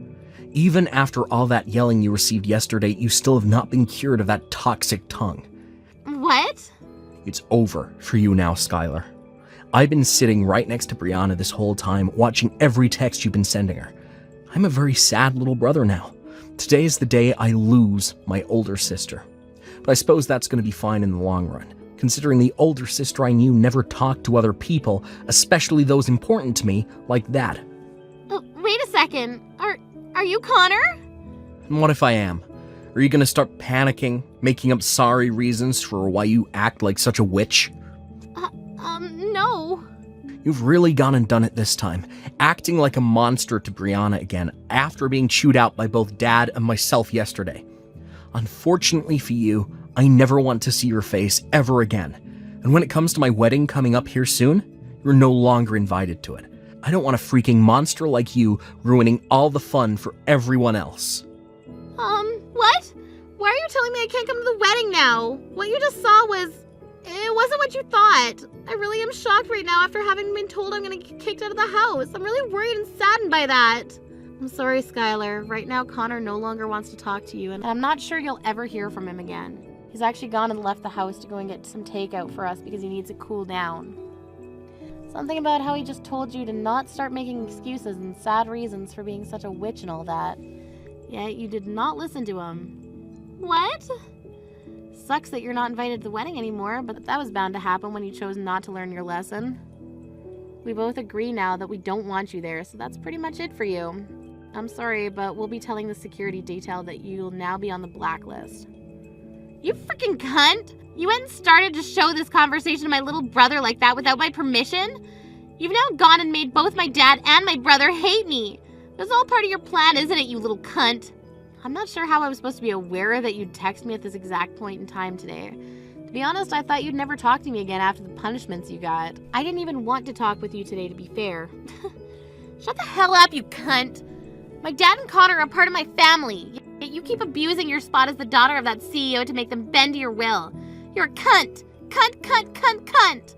Even after all that yelling you received yesterday, you still have not been cured of that toxic tongue. What? It's over for you now, Skylar. I've been sitting right next to Brianna this whole time, watching every text you've been sending her. I'm a very sad little brother now. Today is the day I lose my older sister. But I suppose that's going to be fine in the long run, considering the older sister I knew never talked to other people, especially those important to me, like that. Wait a second. Are you Connor? And what if I am? Are you going to start panicking, making up sorry reasons for why you act like such a witch? No. You've really gone and done it this time, acting like a monster to Brianna again after being chewed out by both Dad and myself yesterday. Unfortunately for you, I never want to see your face ever again. And when it comes to my wedding coming up here soon, you're no longer invited to it. I don't want a freaking monster like you ruining all the fun for everyone else. What? Why are you telling me I can't come to the wedding now? What you just saw it wasn't what you thought. I really am shocked right now after having been told I'm gonna get kicked out of the house. I'm really worried and saddened by that. I'm sorry, Skylar. Right now, Connor no longer wants to talk to you, and I'm not sure you'll ever hear from him again. He's actually gone and left the house to go and get some takeout for us because he needs to cool down. Something about how he just told you to not start making excuses and sad reasons for being such a witch and all that. Yet you did not listen to him. What? Sucks that you're not invited to the wedding anymore, but that was bound to happen when you chose not to learn your lesson. We both agree now that we don't want you there, so that's pretty much it for you. I'm sorry, but we'll be telling the security detail that you'll now be on the blacklist. You freaking cunt! You went and started to show this conversation to my little brother like that without my permission? You've now gone and made both my dad and my brother hate me. That's all part of your plan, isn't it, you little cunt? I'm not sure how I was supposed to be aware that you'd text me at this exact point in time today. To be honest, I thought you'd never talk to me again after the punishments you got. I didn't even want to talk with you today, to be fair. Shut the hell up, you cunt! My dad and Connor are part of my family. Yet you keep abusing your spot as the daughter of that CEO to make them bend to your will. You're a cunt! Cunt, cunt, cunt, cunt!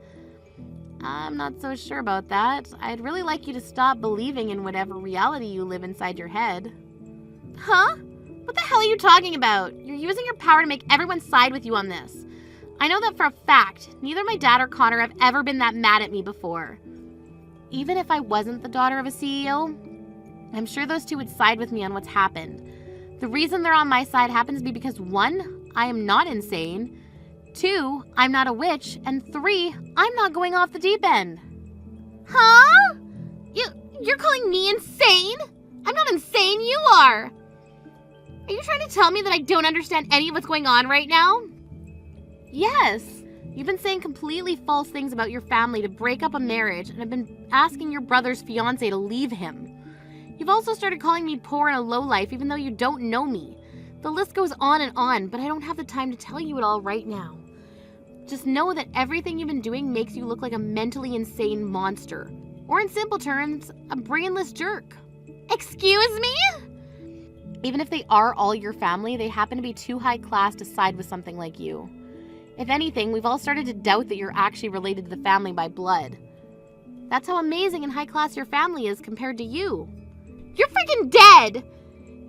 I'm not so sure about that. I'd really like you to stop believing in whatever reality you live inside your head. Huh? What the hell are you talking about? You're using your power to make everyone side with you on this. I know that for a fact. Neither my dad or Connor have ever been that mad at me before. Even if I wasn't the daughter of a CEO, I'm sure those two would side with me on what's happened. The reason they're on my side happens to be because 1, I am not insane, 2, I'm not a witch, and 3, I'm not going off the deep end. Huh? You're calling me insane? I'm not insane, you are! Are you trying to tell me that I don't understand any of what's going on right now? Yes. You've been saying completely false things about your family to break up a marriage and have been asking your brother's fiancé to leave him. You've also started calling me poor and a lowlife even though you don't know me. The list goes on, but I don't have the time to tell you it all right now. Just know that everything you've been doing makes you look like a mentally insane monster. Or in simple terms, a brainless jerk. Excuse me? Even if they are all your family, they happen to be too high class to side with something like you. If anything, we've all started to doubt that you're actually related to the family by blood. That's how amazing and high class your family is compared to you. You're freaking dead!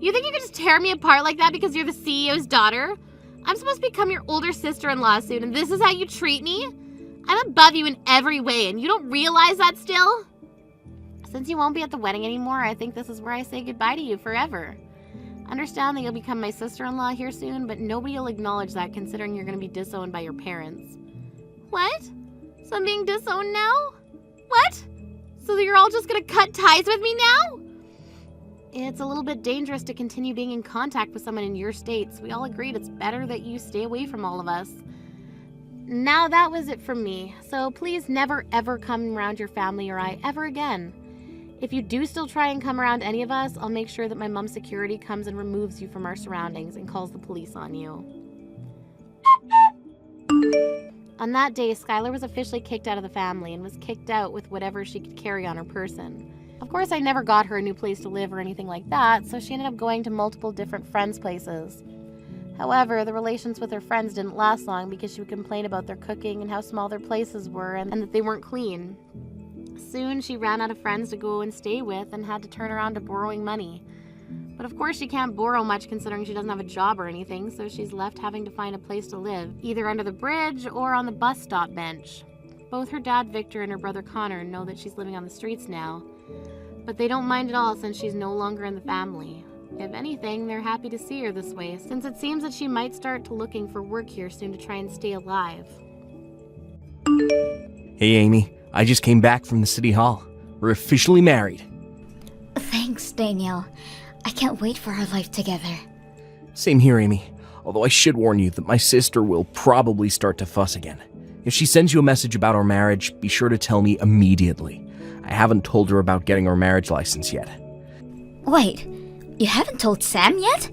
You think you can just tear me apart like that because you're the CEO's daughter? I'm supposed to become your older sister-in-law soon, and this is how you treat me? I'm above you in every way, and you don't realize that still? Since you won't be at the wedding anymore, I think this is where I say goodbye to you forever. Understand that you'll become my sister-in-law here soon, but nobody will acknowledge that considering you're going to be disowned by your parents. What? So I'm being disowned now? What? So you're all just going to cut ties with me now? It's a little bit dangerous to continue being in contact with someone in your state, so we all agreed it's better that you stay away from all of us. Now that was it from me, so please never ever come around your family or I ever again. If you do still try and come around any of us, I'll make sure that my mom's security comes and removes you from our surroundings and calls the police on you. On that day, Skylar was officially kicked out of the family and was kicked out with whatever she could carry on her person. Of course, I never got her a new place to live or anything like that, so she ended up going to multiple different friends' places. However, the relations with her friends didn't last long because she would complain about their cooking and how small their places were and that they weren't clean. Soon, she ran out of friends to go and stay with and had to turn around to borrowing money. But of course, she can't borrow much considering she doesn't have a job or anything, so she's left having to find a place to live, either under the bridge or on the bus stop bench. Both her dad, Victor, and her brother, Connor, know that she's living on the streets now, but they don't mind at all since she's no longer in the family. If anything, they're happy to see her this way, since it seems that she might start to looking for work here soon to try and stay alive. Hey, Amy. I just came back from the city hall. We're officially married. Thanks, Daniel. I can't wait for our life together. Same here, Amy. Although I should warn you that my sister will probably start to fuss again. If she sends you a message about our marriage, be sure to tell me immediately. I haven't told her about getting our marriage license yet. Wait, you haven't told Sam yet?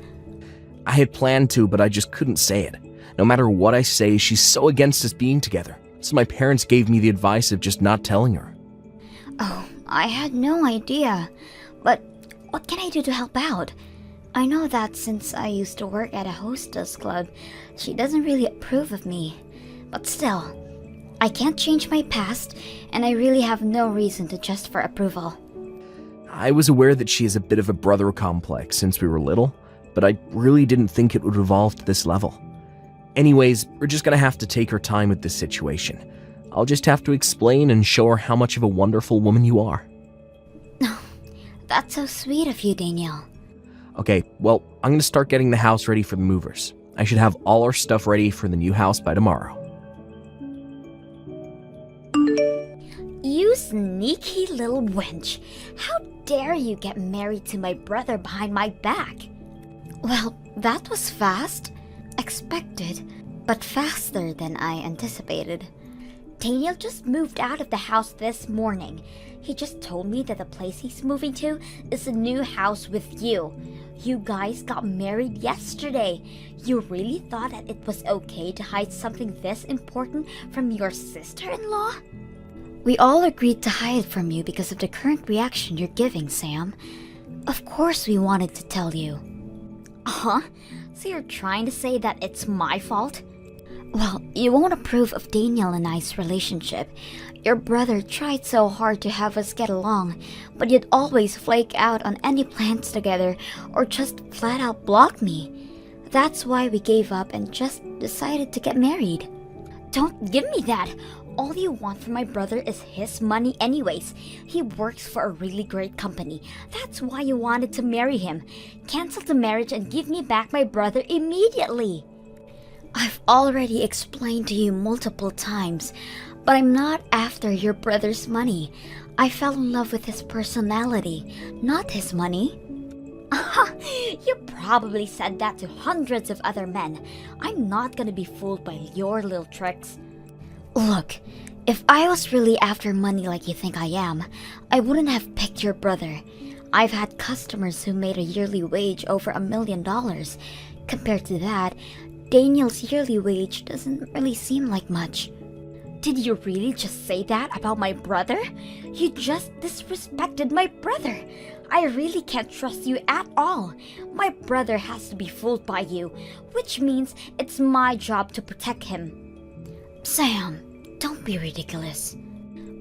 I had planned to, but I just couldn't say it. No matter what I say, she's so against us being together. So my parents gave me the advice of just not telling her. Oh, I had no idea. But what can I do to help out? I know that since I used to work at a hostess club, she doesn't really approve of me. But still, I can't change my past, and I really have no reason to just for approval. I was aware that she has a bit of a brother complex since we were little, but I really didn't think it would evolve to this level. Anyways, we're just gonna have to take our time with this situation. I'll just have to explain and show her how much of a wonderful woman you are. That's so sweet of you, Danielle. Okay, well, I'm gonna start getting the house ready for the movers. I should have all our stuff ready for the new house by tomorrow. You sneaky little wench. How dare you get married to my brother behind my back? Well, that was fast. Expected, but faster than I anticipated. Daniel just moved out of the house this morning. He just told me that the place he's moving to is a new house with you. You guys got married yesterday. You really thought that it was okay to hide something this important from your sister-in-law? We all agreed to hide from you because of the current reaction you're giving, Sam. Of course we wanted to tell you. Huh? So you're trying to say that it's my fault? Well, you won't approve of Daniel and I's relationship. Your brother tried so hard to have us get along, but you'd always flake out on any plans together or just flat out block me. That's why we gave up and just decided to get married. Don't give me that! All you want from my brother is his money anyways. He works for a really great company. That's why you wanted to marry him. Cancel the marriage and give me back my brother immediately. I've already explained to you multiple times, but I'm not after your brother's money. I fell in love with his personality, not his money. You probably said that to hundreds of other men. I'm not gonna be fooled by your little tricks. Look, if I was really after money like you think I am, I wouldn't have picked your brother. I've had customers who made a yearly wage over $1 million. Compared to that, Daniel's yearly wage doesn't really seem like much. Did you really just say that about my brother? You just disrespected my brother. I really can't trust you at all. My brother has to be fooled by you, which means it's my job to protect him. Sam, don't be ridiculous.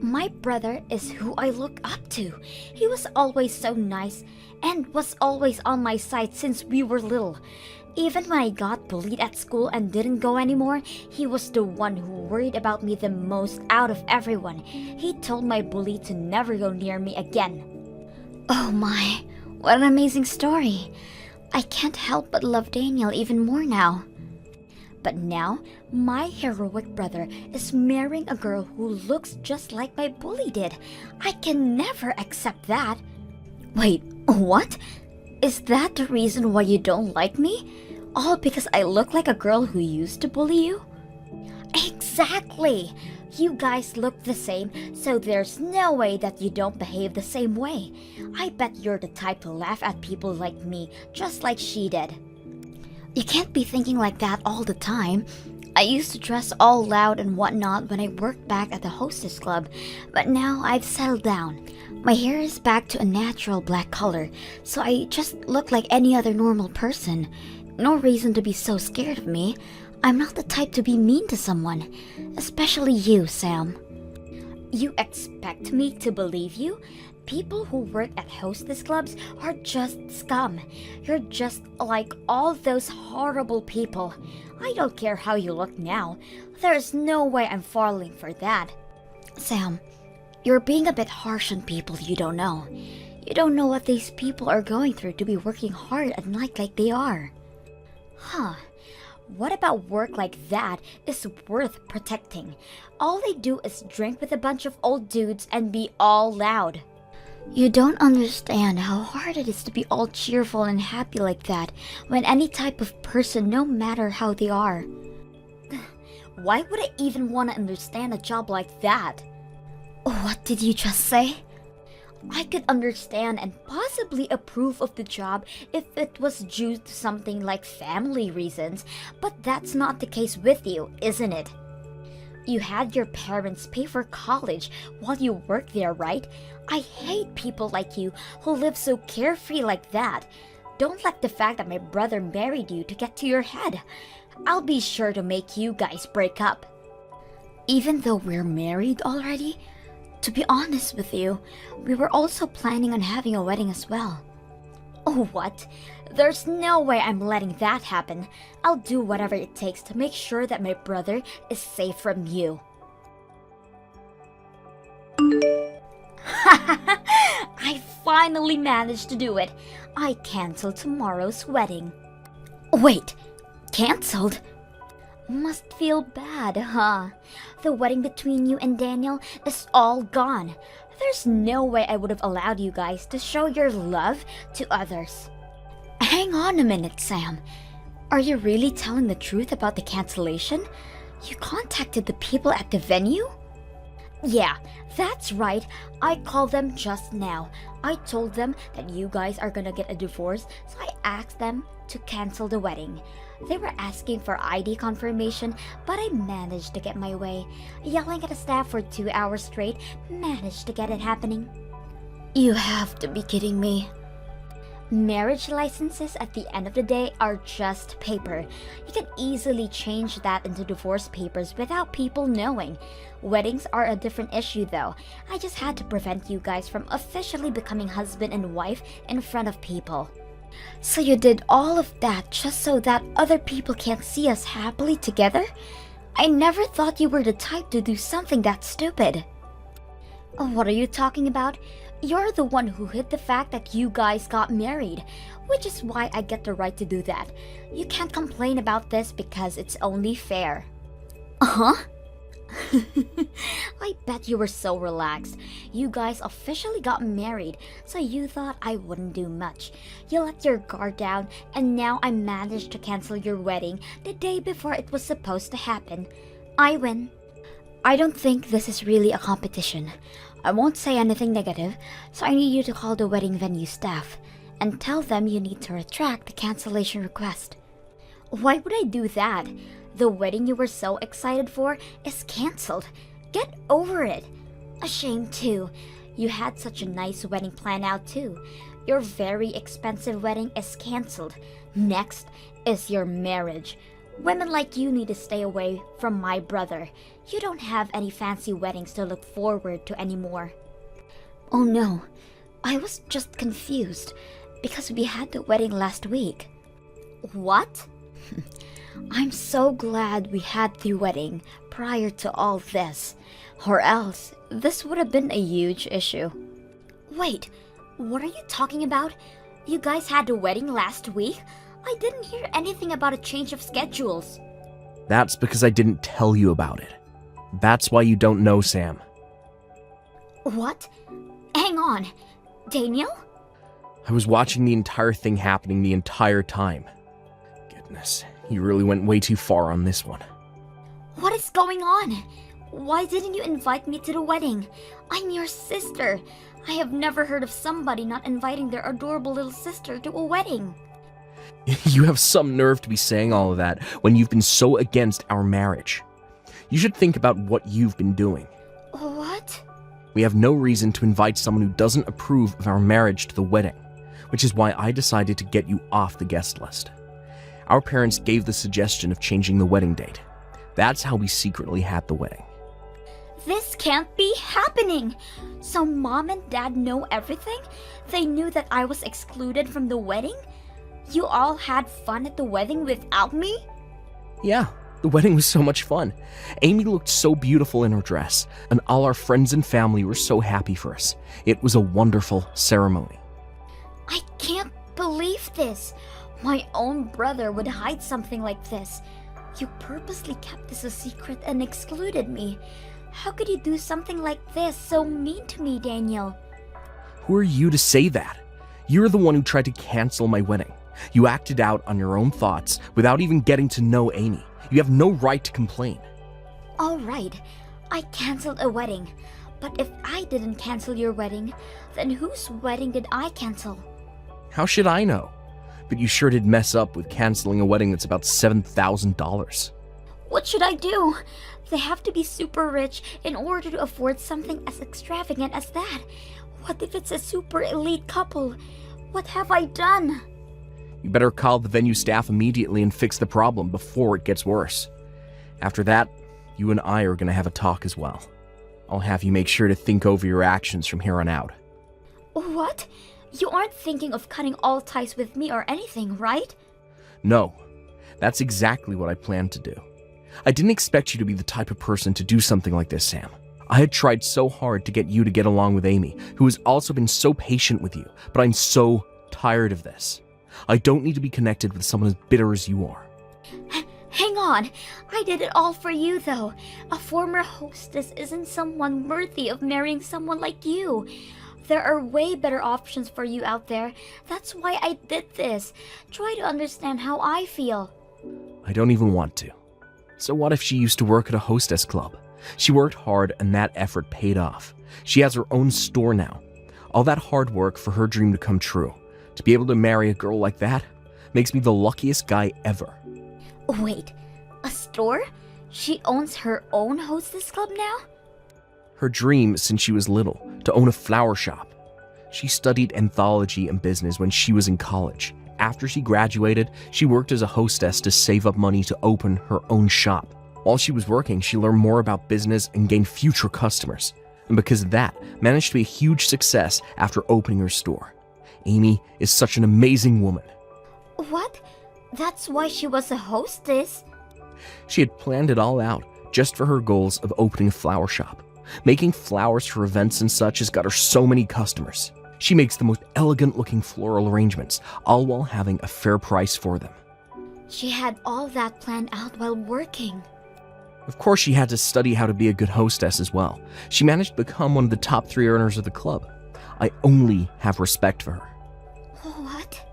My brother is who I look up to. He was always so nice and was always on my side since we were little. Even when I got bullied at school and didn't go anymore, he was the one who worried about me the most out of everyone. He told my bully to never go near me again. Oh my, what an amazing story. I can't help but love Daniel even more now. But now, my heroic brother is marrying a girl who looks just like my bully did. I can never accept that. Wait, what? Is that the reason why you don't like me? All because I look like a girl who used to bully you? Exactly! You guys look the same, so there's no way that you don't behave the same way. I bet you're the type to laugh at people like me, just like she did. You can't be thinking like that all the time. I used to dress all loud and whatnot when I worked back at the hostess club, but now I've settled down. My hair is back to a natural black color, so I just look like any other normal person. No reason to be so scared of me. I'm not the type to be mean to someone, especially you, Sam. You expect me to believe you? People who work at hostess clubs are just scum. You're just like all those horrible people. I don't care how you look now. There's no way I'm falling for that. Sam, you're being a bit harsh on people you don't know. You don't know what these people are going through to be working hard at night like they are. Huh. What about work like that is worth protecting? All they do is drink with a bunch of old dudes and be all loud. You don't understand how hard it is to be all cheerful and happy like that when any type of person, no matter how they are. Why would I even want to understand a job like that? What did you just say? I could understand and possibly approve of the job if it was due to something like family reasons, but that's not the case with you, isn't it? You had your parents pay for college while you worked there, right? I hate people like you who live so carefree like that. Don't let the fact that my brother married you to get to your head. I'll be sure to make you guys break up. Even though we're married already, to be honest with you, we were also planning on having a wedding as well. Oh, what? There's no way I'm letting that happen. I'll do whatever it takes to make sure that my brother is safe from you. I finally managed to do it. I canceled tomorrow's wedding. Wait, canceled? Must feel bad, huh? The wedding between you and Daniel is all gone. There's no way I would have allowed you guys to show your love to others. Hang on a minute, Sam. Are you really telling the truth about the cancellation? You contacted the people at the venue? Yeah, that's right. I called them just now. I told them that you guys are gonna get a divorce, so I asked them to cancel the wedding. They were asking for ID confirmation, but I managed to get my way. Yelling at the staff for 2 hours straight, managed to get it happening. You have to be kidding me. Marriage licenses at the end of the day are just paper. You can easily change that into divorce papers without people knowing. Weddings are a different issue though. I just had to prevent you guys from officially becoming husband and wife in front of people. So you did all of that just so that other people can't see us happily together? I never thought you were the type to do something that stupid. What are you talking about? You're the one who hid the fact that you guys got married, which is why I get the right to do that. You can't complain about this because it's only fair. Uh-huh. I bet you were so relaxed. You guys officially got married, so you thought I wouldn't do much. You let your guard down, and now I managed to cancel your wedding the day before it was supposed to happen. I win. I don't think this is really a competition. I won't say anything negative, so I need you to call the wedding venue staff and tell them you need to retract the cancellation request. Why would I do that? The wedding you were so excited for is canceled. Get over it. A shame too. You had such a nice wedding planned out too. Your very expensive wedding is canceled. Next is your marriage. Women like you need to stay away from my brother. You don't have any fancy weddings to look forward to anymore. Oh no, I was just confused because we had the wedding last week. What? I'm so glad we had the wedding prior to all this, or else this would have been a huge issue. Wait, what are you talking about? You guys had the wedding last week? I didn't hear anything about a change of schedules. That's because I didn't tell you about it. That's why you don't know, Sam. What? Hang on. Daniel? I was watching the entire thing happening the entire time. Goodness, you really went way too far on this one. What is going on? Why didn't you invite me to the wedding? I'm your sister. I have never heard of somebody not inviting their adorable little sister to a wedding. You have some nerve to be saying all of that when you've been so against our marriage. You should think about what you've been doing. What? We have no reason to invite someone who doesn't approve of our marriage to the wedding, which is why I decided to get you off the guest list. Our parents gave the suggestion of changing the wedding date. That's how we secretly had the wedding. This can't be happening. So Mom and Dad know everything? They knew that I was excluded from the wedding? You all had fun at the wedding without me? Yeah, the wedding was so much fun. Amy looked so beautiful in her dress, and all our friends and family were so happy for us. It was a wonderful ceremony. I can't believe this. My own brother would hide something like this. You purposely kept this a secret and excluded me. How could you do something like this so mean to me, Daniel? Who are you to say that? You're the one who tried to cancel my wedding. You acted out on your own thoughts without even getting to know Amy. You have no right to complain. Alright, I canceled a wedding. But if I didn't cancel your wedding, then whose wedding did I cancel? How should I know? But you sure did mess up with canceling a wedding that's about $7,000. What should I do? They have to be super rich in order to afford something as extravagant as that. What if it's a super elite couple? What have I done? You better call the venue staff immediately and fix the problem before it gets worse. After that, you and I are going to have a talk as well. I'll have you make sure to think over your actions from here on out. What? You aren't thinking of cutting all ties with me or anything, right? No, that's exactly what I planned to do. I didn't expect you to be the type of person to do something like this, Sam. I had tried so hard to get you to get along with Amy, who has also been so patient with you, but I'm so tired of this. I don't need to be connected with someone as bitter as you are. Hang on. I did it all for you, though. A former hostess isn't someone worthy of marrying someone like you. There are way better options for you out there. That's why I did this. Try to understand how I feel. I don't even want to. So what if she used to work at a hostess club? She worked hard and that effort paid off. She has her own store now. All that hard work for her dream to come true. To be able to marry a girl like that makes me the luckiest guy ever. Wait, a store? She owns her own hostess club now? Her dream since she was little, to own a flower shop. She studied anthology and business when she was in college. After she graduated, she worked as a hostess to save up money to open her own shop. While she was working, she learned more about business and gained future customers. And because of that, managed to be a huge success after opening her store. Amy is such an amazing woman. What? That's why she was a hostess? She had planned it all out just for her goals of opening a flower shop. Making flowers for events and such has got her so many customers. She makes the most elegant looking floral arrangements, all while having a fair price for them. She had all that planned out while working. Of course, she had to study how to be a good hostess as well. She managed to become one of the top 3 earners of the club. I only have respect for her. What?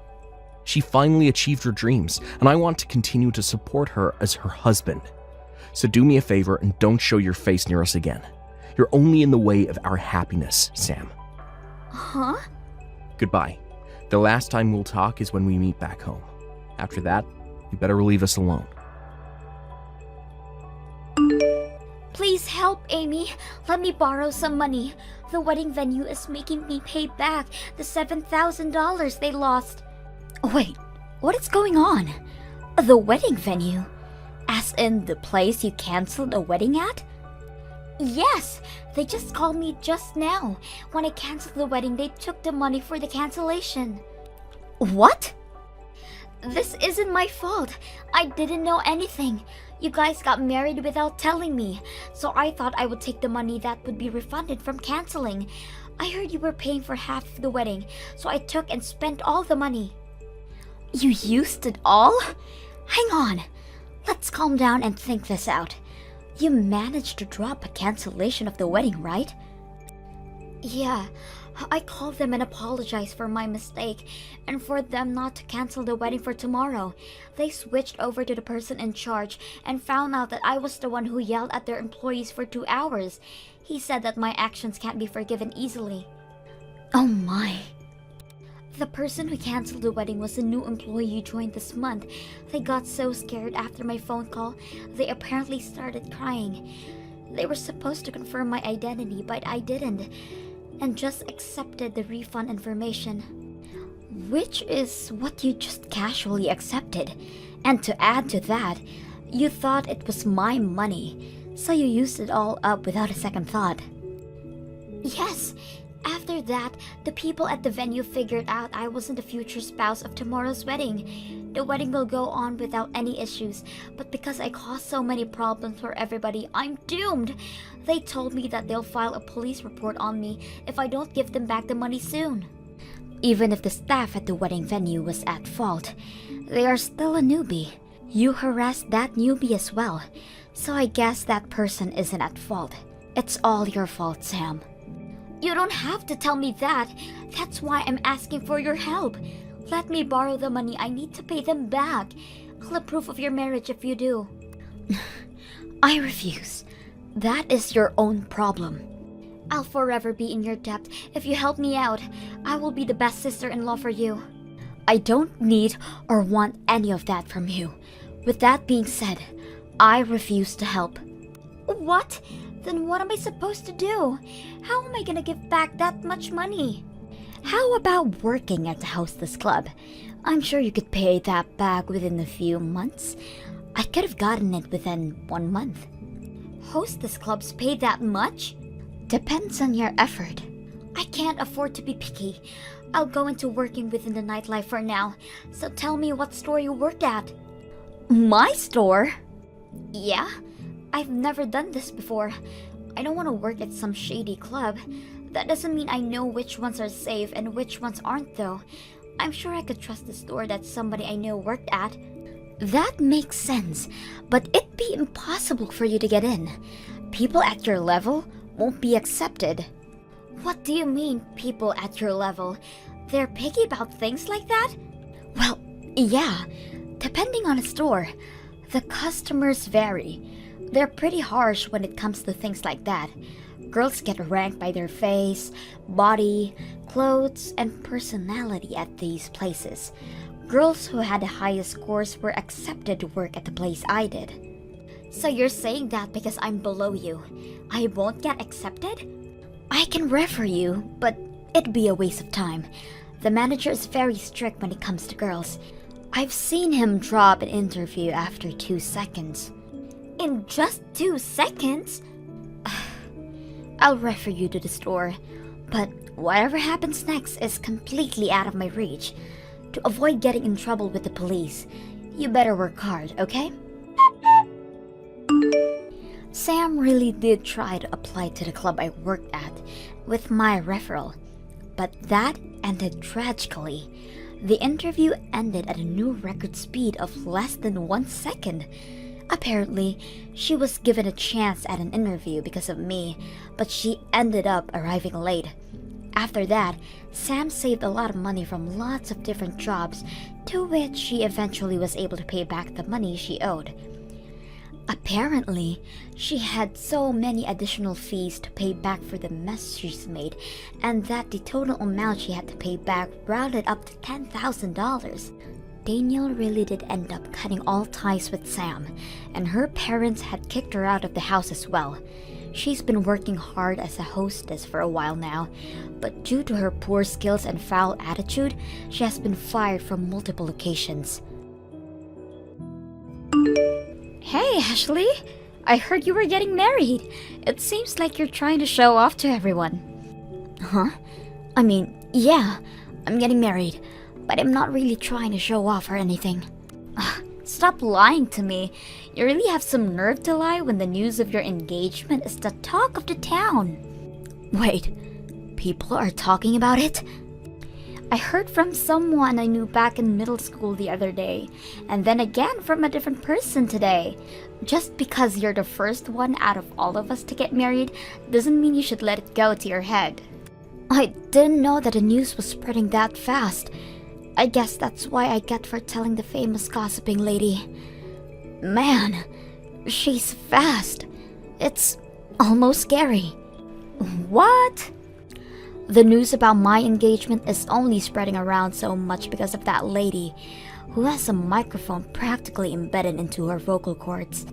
She finally achieved her dreams, and I want to continue to support her as her husband. So do me a favor and don't show your face near us again. You're only in the way of our happiness, Sam. Huh? Goodbye. The last time we'll talk is when we meet back home. After that, you better leave us alone. Please help, Amy. Let me borrow some money. The wedding venue is making me pay back the $7,000 they lost. Wait, what is going on? The wedding venue? As in the place you canceled a wedding at? Yes, they just called me just now. When I canceled the wedding, they took the money for the cancellation. What? This isn't my fault. I didn't know anything. You guys got married without telling me, so I thought I would take the money that would be refunded from canceling. I heard you were paying for half of the wedding, so I took and spent all the money. You used it all? Hang on. Let's calm down and think this out. You managed to drop a cancellation of the wedding, right? Yeah, I called them and apologized for my mistake and for them not to cancel the wedding for tomorrow. They switched over to the person in charge and found out that I was the one who yelled at their employees for 2 hours. He said that my actions can't be forgiven easily. Oh my. The person who canceled the wedding was a new employee who joined this month. They got so scared after my phone call, they apparently started crying. They were supposed to confirm my identity, but I didn't, and just accepted the refund information. Which is what you just casually accepted. And to add to that, you thought it was my money, so you used it all up without a second thought. Yes. After that, the people at the venue figured out I wasn't the future spouse of tomorrow's wedding. The wedding will go on without any issues, but because I caused so many problems for everybody, I'm doomed. They told me that they'll file a police report on me if I don't give them back the money soon. Even if the staff at the wedding venue was at fault, they are still a newbie. You harassed that newbie as well, so I guess that person isn't at fault. It's all your fault, Sam. You don't have to tell me that. That's why I'm asking for your help. Let me borrow the money. I need to pay them back. I'll approve of your marriage if you do. I refuse. That is your own problem. I'll forever be in your debt. If you help me out, I will be the best sister-in-law for you. I don't need or want any of that from you. With that being said, I refuse to help. What? Then what am I supposed to do? How am I gonna give back that much money? How about working at the hostess club? I'm sure you could pay that back within a few months. I could have gotten it within 1 month. Hostess clubs pay that much? Depends on your effort. I can't afford to be picky. I'll go into working within the nightlife for now. So tell me what store you work at. My store? Yeah, I've never done this before. I don't want to work at some shady club. That doesn't mean I know which ones are safe and which ones aren't though. I'm sure I could trust the store that somebody I know worked at. That makes sense, but it'd be impossible for you to get in. People at your level won't be accepted. What do you mean, people at your level? They're picky about things like that? Well, yeah, depending on a store. The customers vary. They're pretty harsh when it comes to things like that. Girls get ranked by their face, body, clothes, and personality at these places. Girls who had the highest scores were accepted to work at the place I did. So you're saying that because I'm below you, I won't get accepted? I can refer you, but it'd be a waste of time. The manager is very strict when it comes to girls. I've seen him drop an interview after 2 seconds. In just 2 seconds? I'll refer you to the store, but whatever happens next is completely out of my reach. To avoid getting in trouble with the police, you better work hard, okay? Sam really did try to apply to the club I worked at with my referral, but that ended tragically. The interview ended at a new record speed of less than 1 second. Apparently, she was given a chance at an interview because of me, but she ended up arriving late. After that, Sam saved a lot of money from lots of different jobs, to which she eventually was able to pay back the money she owed. Apparently, she had so many additional fees to pay back for the mess she's made, and that the total amount she had to pay back rounded up to $10,000. Daniel really did end up cutting all ties with Sam, and her parents had kicked her out of the house as well. She's been working hard as a hostess for a while now, but due to her poor skills and foul attitude, she has been fired from multiple occasions. Hey, Ashley! I heard you were getting married. It seems like you're trying to show off to everyone. Huh? I mean, yeah, I'm getting married, but I'm not really trying to show off or anything. Stop lying to me. You really have some nerve to lie when the news of your engagement is the talk of the town. Wait, people are talking about it? I heard from someone I knew back in middle school the other day, and then again from a different person today. Just because you're the first one out of all of us to get married doesn't mean you should let it go to your head. I didn't know that the news was spreading that fast. I guess that's why I get for telling the famous gossiping lady. Man, she's fast. It's almost scary. What? The news about my engagement is only spreading around so much because of that lady, who has a microphone practically embedded into her vocal cords.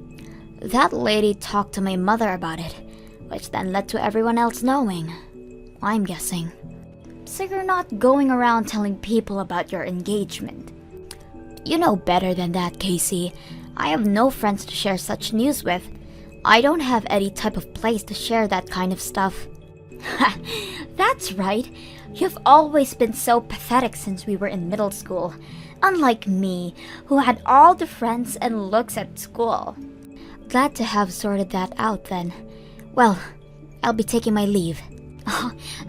That lady talked to my mother about it, which then led to everyone else knowing. I'm guessing. So you're not going around telling people about your engagement. You know better than that, Casey. I have no friends to share such news with. I don't have any type of place to share that kind of stuff. That's right. You've always been so pathetic since we were in middle school. Unlike me, who had all the friends and looks at school. Glad to have sorted that out then. Well, I'll be taking my leave.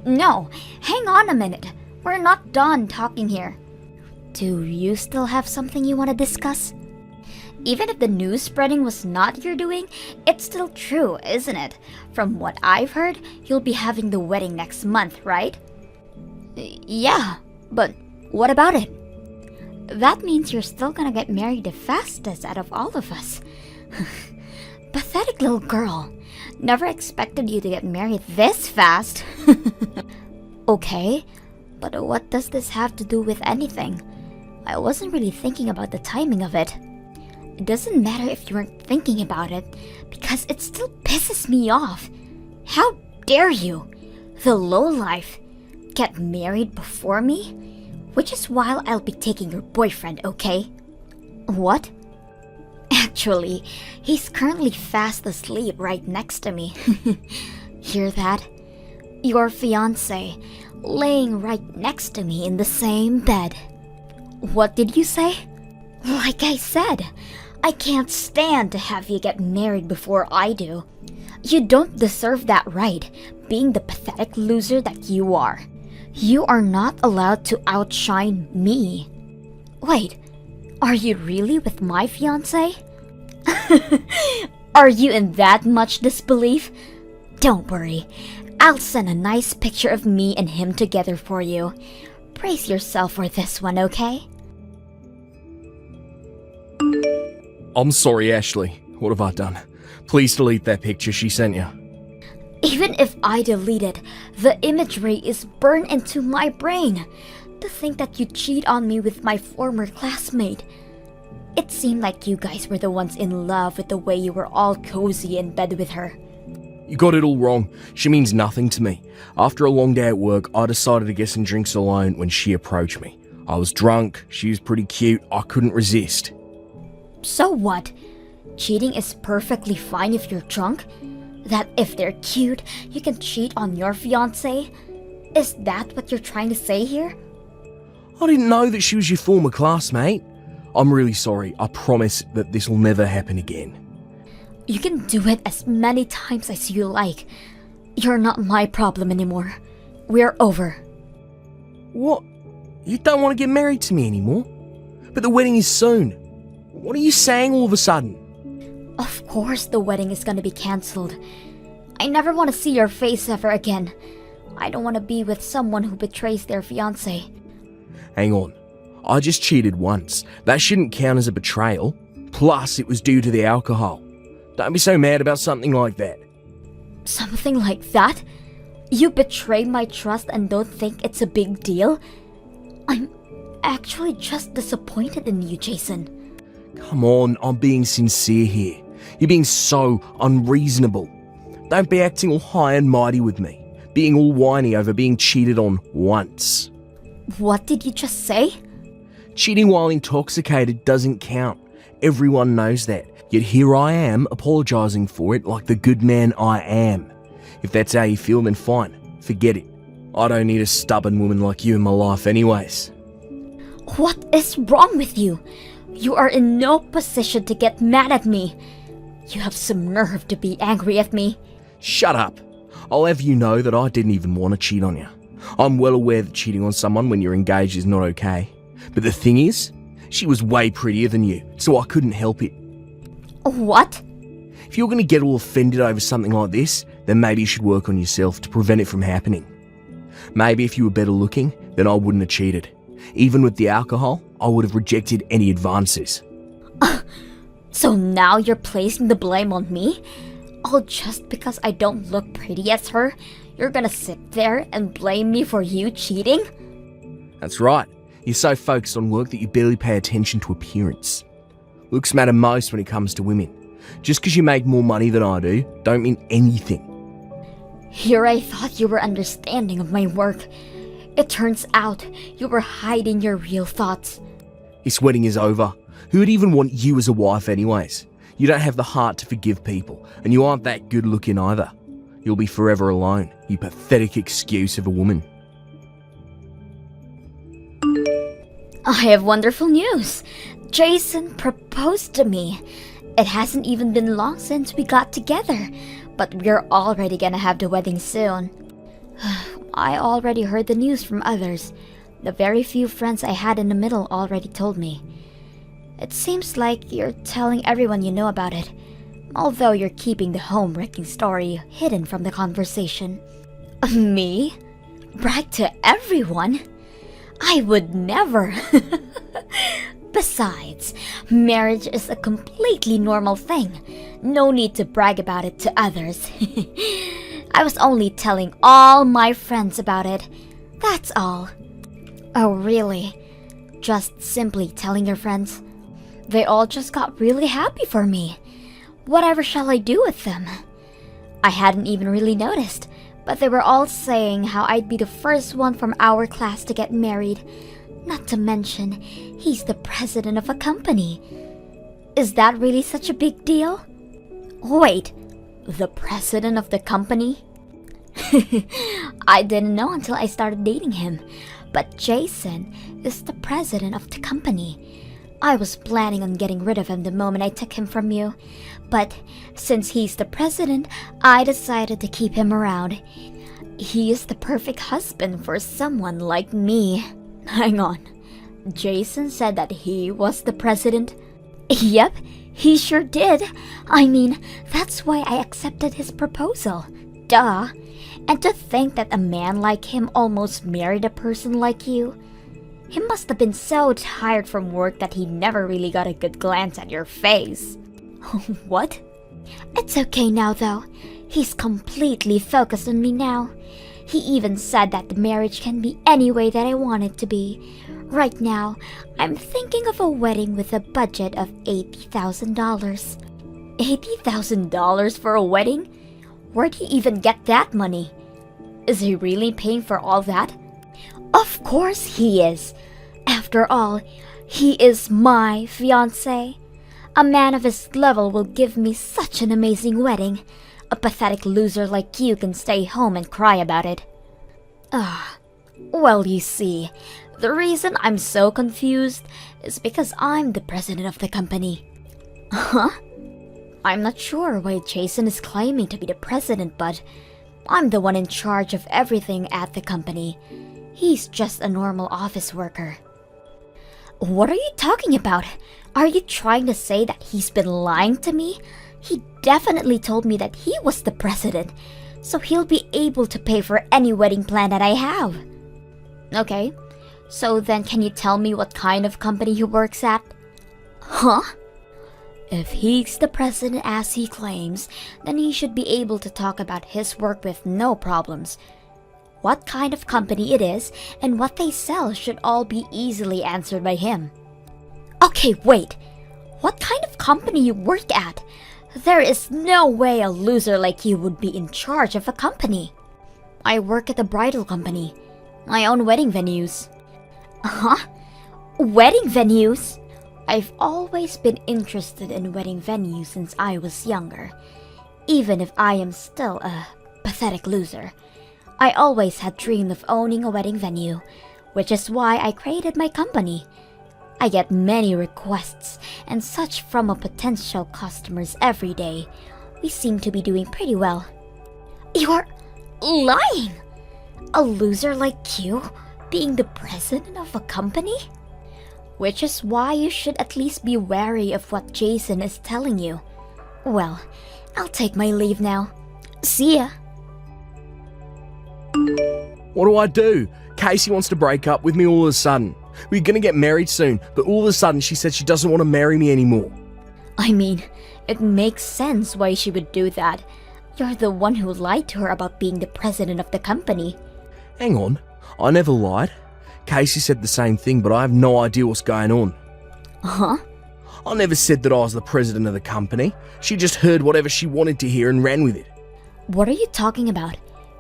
No, hang on a minute. We're not done talking here. Do you still have something you want to discuss? Even if the news spreading was not your doing, it's still true, isn't it? From what I've heard, you'll be having the wedding next month, right? Yeah, but what about it? That means you're still gonna get married the fastest out of all of us. Pathetic little girl. Never expected you to get married this fast. Okay, but what does this have to do with anything? I wasn't really thinking about the timing of it. It doesn't matter if you weren't thinking about it, because it still pisses me off. How dare you, the lowlife, get married before me? Which is why I'll be taking your boyfriend, okay? What? Actually, he's currently fast asleep right next to me. Hear that? Your fiancé, laying right next to me in the same bed. What did you say? Like I said, I can't stand to have you get married before I do. You don't deserve that right, being the pathetic loser that you are. You are not allowed to outshine me. Wait, are you really with my fiancé? Are you in that much disbelief? Don't worry, I'll send a nice picture of me and him together for you. Brace yourself for this one, okay? I'm sorry, Ashley. What have I done? Please delete that picture she sent you. Even if I delete it, the imagery is burned into my brain. To think that you cheat on me with my former classmate. It seemed like you guys were the ones in love with the way you were all cozy in bed with her. You got it all wrong. She means nothing to me. After a long day at work, I decided to get some drinks alone when she approached me. I was drunk, she was pretty cute, I couldn't resist. So what? Cheating is perfectly fine if you're drunk? That if they're cute, you can cheat on your fiancé? Is that what you're trying to say here? I didn't know that she was your former classmate. I'm really sorry. I promise that this will never happen again. You can do it as many times as you like. You're not my problem anymore. We're over. What? You don't want to get married to me anymore? But the wedding is soon. What are you saying all of a sudden? Of course the wedding is gonna be cancelled. I never want to see your face ever again. I don't want to be with someone who betrays their fiancé. Hang on. I just cheated once. That shouldn't count as a betrayal. Plus, it was due to the alcohol. Don't be so mad about something like that. Something like that? You betrayed my trust and don't think it's a big deal? I'm actually just disappointed in you, Jason. Come on, I'm being sincere here. You're being so unreasonable. Don't be acting all high and mighty with me. Being all whiny over being cheated on once. What did you just say? Cheating while intoxicated doesn't count. Everyone knows that. Yet here I am, apologising for it like the good man I am. If that's how you feel, then fine. Forget it. I don't need a stubborn woman like you in my life anyways. What is wrong with you? You are in no position to get mad at me. You have some nerve to be angry at me. Shut up. I'll have you know that I didn't even want to cheat on you. I'm well aware that cheating on someone when you're engaged is not okay. But the thing is, she was way prettier than you, so I couldn't help it. What? If you're going to get all offended over something like this, then maybe you should work on yourself to prevent it from happening. Maybe if you were better looking, then I wouldn't have cheated. Even with the alcohol, I would have rejected any advances. So now you're placing the blame on me? All just because I don't look pretty as her? You're gonna sit there and blame me for you cheating? That's right. You're so focused on work that you barely pay attention to appearance. Looks matter most when it comes to women. Just because you make more money than I do, don't mean anything. Here I thought you were understanding of my work. It turns out you were hiding your real thoughts. This wedding is over. Who would even want you as a wife anyways? You don't have the heart to forgive people, and you aren't that good looking either. You'll be forever alone, you pathetic excuse of a woman. I have wonderful news. Jason proposed to me. It hasn't even been long since we got together, but we're already gonna have the wedding soon. I already heard the news from others. The very few friends I had in the middle already told me. It seems like you're telling everyone you know about it, although you're keeping the home-wrecking story hidden from the conversation. Me? Brag to everyone? I would never. Besides, marriage is a completely normal thing. No need to brag about it to others. I was only telling all my friends about it. That's all. Oh, really? Just simply telling your friends? They all just got really happy for me. Whatever shall I do with them? I hadn't even really noticed, but they were all saying how I'd be the first one from our class to get married. Not to mention, he's the president of a company. Is that really such a big deal? Wait, the president of the company? I didn't know until I started dating him, but Jason is the president of the company. I was planning on getting rid of him the moment I took him from you, but since he's the president, I decided to keep him around. He is the perfect husband for someone like me. Hang on, Jason said that he was the president? Yep, he sure did. I mean, that's why I accepted his proposal. Duh. And to think that a man like him almost married a person like you. He must have been so tired from work that he never really got a good glance at your face. What? It's okay now though. He's completely focused on me now. He even said that the marriage can be any way that I want it to be. Right now, I'm thinking of a wedding with a budget of $80,000. $80,000 for a wedding? Where'd he even get that money? Is he really paying for all that? Of course he is. After all, he is my fiancé. A man of his level will give me such an amazing wedding. A pathetic loser like you can stay home and cry about it. Well, you see, the reason I'm so confused is because I'm the president of the company. Huh? I'm not sure why Jason is claiming to be the president, but I'm the one in charge of everything at the company. He's just a normal office worker. What are you talking about? Are you trying to say that he's been lying to me? He definitely told me that he was the president, so he'll be able to pay for any wedding plan that I have. Okay, so then can you tell me what kind of company he works at? Huh? If he's the president as he claims, then he should be able to talk about his work with no problems. What kind of company it is and what they sell should all be easily answered by him. Okay, wait. What kind of company you work at? There is no way a loser like you would be in charge of a company. I work at a bridal company. I own wedding venues. Huh? Wedding venues? I've always been interested in wedding venues since I was younger. Even if I am still a pathetic loser, I always had dreamed of owning a wedding venue, which is why I created my company. I get many requests and such from potential customers every day. We seem to be doing pretty well. You're lying! A loser like you being the president of a company? Which is why you should at least be wary of what Jason is telling you. Well, I'll take my leave now. See ya! What do I do? Casey wants to break up with me all of a sudden. We're gonna get married soon, but all of a sudden she said she doesn't want to marry me anymore. I mean, it makes sense why she would do that. You're the one who lied to her about being the president of the company. Hang on, I never lied. Casey said the same thing, but I have no idea what's going on. Huh? I never said that I was the president of the company. She just heard whatever she wanted to hear and ran with it. What are you talking about?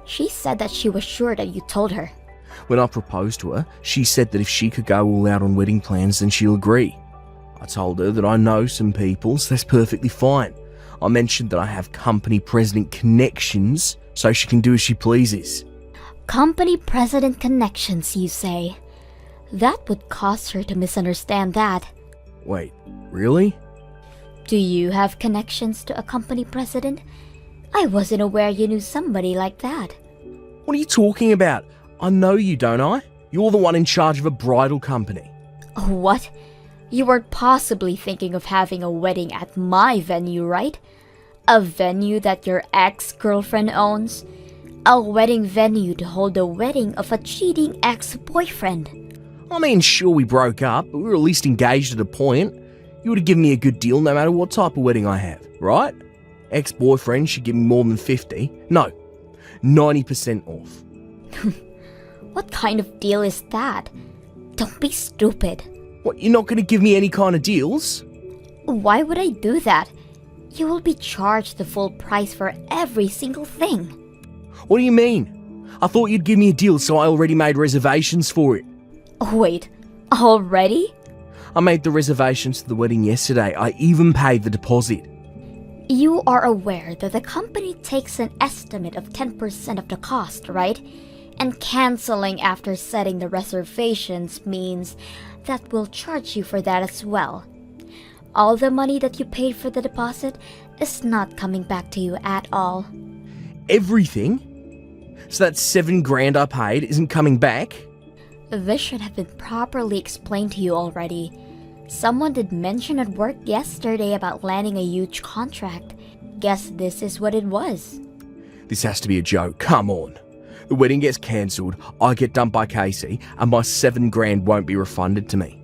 She said that she was sure that you told her. When I proposed to her, she said that if she could go all out on wedding plans, then she'll agree. I told her that I know some people, so that's perfectly fine. I mentioned that I have company president connections, so she can do as she pleases. Company president connections, you say? That would cause her to misunderstand that. Wait, really? Do you have connections to a company president? I wasn't aware you knew somebody like that. What are you talking about? I know you, don't I? You're the one in charge of a bridal company. What? You weren't possibly thinking of having a wedding at my venue, right? A venue that your ex-girlfriend owns? A wedding venue to hold the wedding of a cheating ex-boyfriend. I mean, sure, we broke up, but we were at least engaged at a point. You would have given me a good deal no matter what type of wedding I have, right? Ex-boyfriend should give me more than 50. No, 90% off. What kind of deal is that? Don't be stupid. What, you're not going to give me any kind of deals? Why would I do that? You will be charged the full price for every single thing. What do you mean? I thought you'd give me a deal, so I already made reservations for it. Wait, already? I made the reservations for the wedding yesterday. I even paid the deposit. You are aware that the company takes an estimate of 10% of the cost, right? And canceling after setting the reservations means that we'll charge you for that as well. All the money that you paid for the deposit is not coming back to you at all. Everything? So that $7,000 I paid isn't coming back? This should have been properly explained to you already. Someone did mention at work yesterday about landing a huge contract. Guess this is what it was. This has to be a joke. Come on. The wedding gets cancelled, I get dumped by Casey, and my $7,000 won't be refunded to me.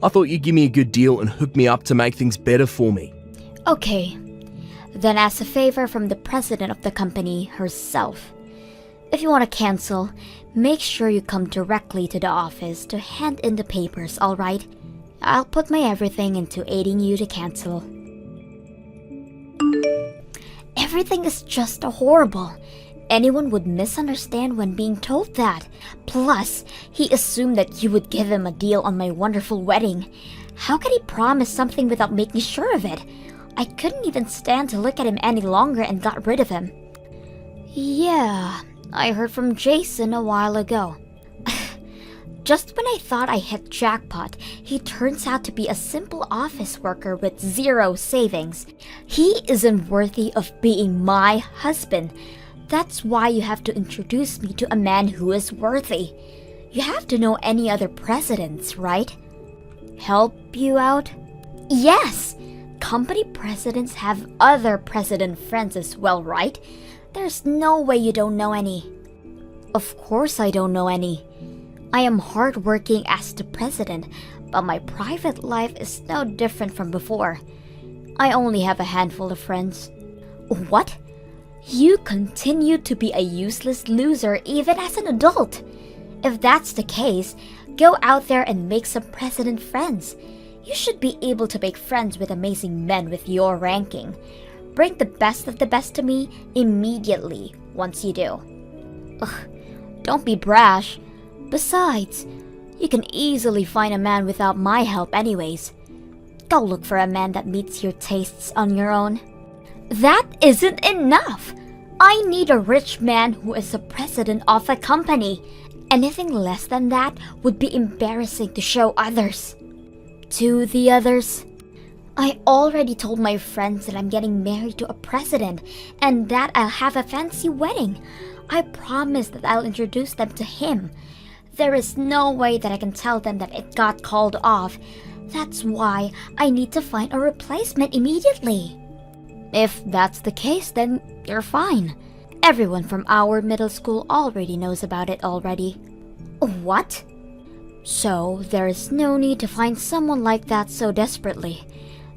I thought you'd give me a good deal and hook me up to make things better for me. Okay. Then as a favor from the president of the company herself, if you want to cancel, make sure you come directly to the office to hand in the papers, alright? I'll put my everything into aiding you to cancel. Everything is just horrible. Anyone would misunderstand when being told that. Plus, he assumed that you would give him a deal on my wonderful wedding. How could he promise something without making sure of it? I couldn't even stand to look at him any longer and got rid of him. Yeah, I heard from Jason a while ago. Just when I thought I hit jackpot, he turns out to be a simple office worker with zero savings. He isn't worthy of being my husband. That's why you have to introduce me to a man who is worthy. You have to know any other presidents, right? Help you out? Yes! Company presidents have other president friends as well, right? There's no way you don't know any. Of course I don't know any. I am hardworking as the president, but my private life is no different from before. I only have a handful of friends. What? You continue to be a useless loser even as an adult. If that's the case, go out there and make some president friends. You should be able to make friends with amazing men with your ranking. Bring the best of the best to me immediately once you do. Ugh, don't be brash. Besides, you can easily find a man without my help anyways. Go look for a man that meets your tastes on your own. That isn't enough! I need a rich man who is the president of a company. Anything less than that would be embarrassing to show others. To the others? I already told my friends that I'm getting married to a president and that I'll have a fancy wedding. I promised that I'll introduce them to him. There is no way that I can tell them that it got called off. That's why I need to find a replacement immediately. If that's the case, then you're fine. Everyone from our middle school already knows about it already. What? So, there is no need to find someone like that so desperately.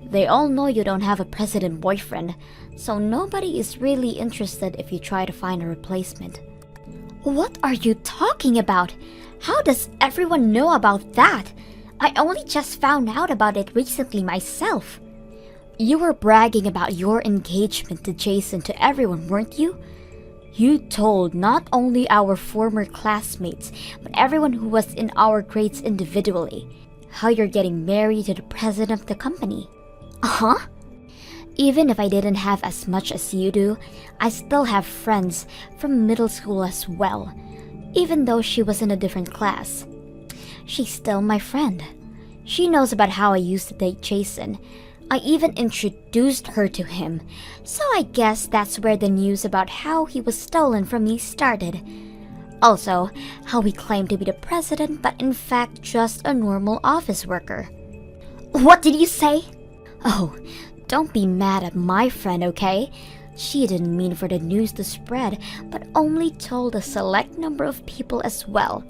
They all know you don't have a president boyfriend, so nobody is really interested if you try to find a replacement. What are you talking about? How does everyone know about that? I only just found out about it recently myself. You were bragging about your engagement to Jason to everyone, weren't you? You told not only our former classmates, but everyone who was in our grades individually, how you're getting married to the president of the company. Uh-huh. Even if I didn't have as much as you do, I still have friends from middle school as well, even though she was in a different class. She's still my friend. She knows about how I used to date Jason. I even introduced her to him, so I guess that's where the news about how he was stolen from me started. Also, how he claimed to be the president but in fact just a normal office worker. What did you say? Oh, don't be mad at my friend, okay? She didn't mean for the news to spread, but only told a select number of people as well.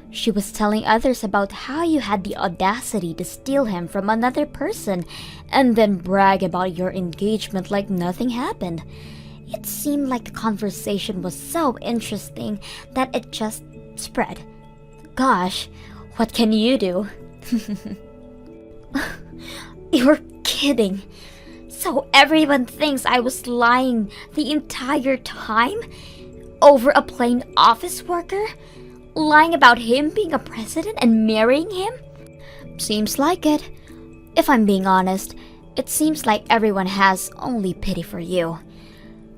She was telling others about how you had the audacity to steal him from another person and then brag about your engagement like nothing happened. It seemed like the conversation was so interesting that it just spread. Gosh, what can you do? You're kidding. So everyone thinks I was lying the entire time? Over a plain office worker? Lying about him being a president and marrying him? Seems like it. If I'm being honest, it seems like everyone has only pity for you.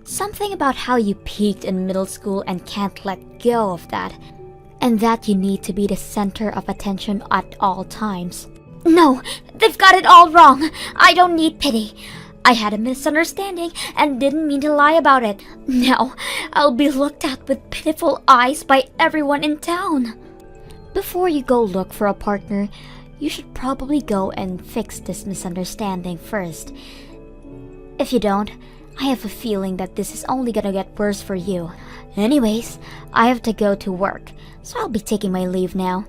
Something about how you peaked in middle school and can't let go of that, and that you need to be the center of attention at all times. No, they've got it all wrong. I don't need pity. I had a misunderstanding and didn't mean to lie about it. Now, I'll be looked at with pitiful eyes by everyone in town. Before you go look for a partner, you should probably go and fix this misunderstanding first. If you don't, I have a feeling that this is only gonna get worse for you. Anyways, I have to go to work, so I'll be taking my leave now.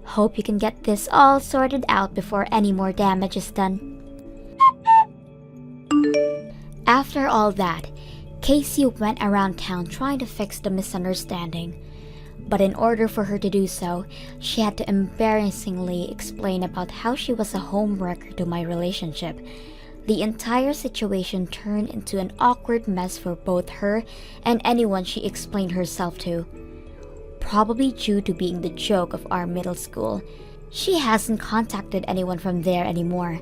Hope you can get this all sorted out before any more damage is done. After all that, Casey went around town trying to fix the misunderstanding. But in order for her to do so, she had to embarrassingly explain about how she was a homewrecker to my relationship. The entire situation turned into an awkward mess for both her and anyone she explained herself to. Probably due to being the joke of our middle school, she hasn't contacted anyone from there anymore.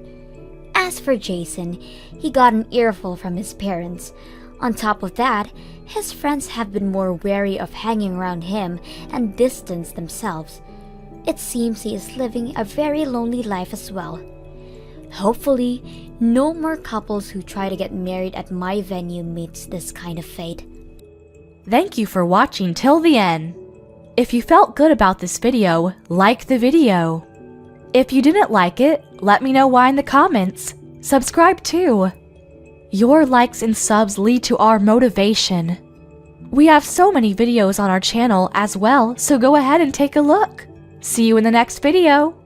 As for Jason, he got an earful from his parents. On top of that, his friends have been more wary of hanging around him and distanced themselves. It seems he is living a very lonely life as well. Hopefully, no more couples who try to get married at my venue meets this kind of fate. Thank you for watching till the end. If you felt good about this video, like the video. If you didn't like it, let me know why in the comments. Subscribe too. Your likes and subs lead to our motivation. We have so many videos on our channel as well, so go ahead and take a look. See you in the next video.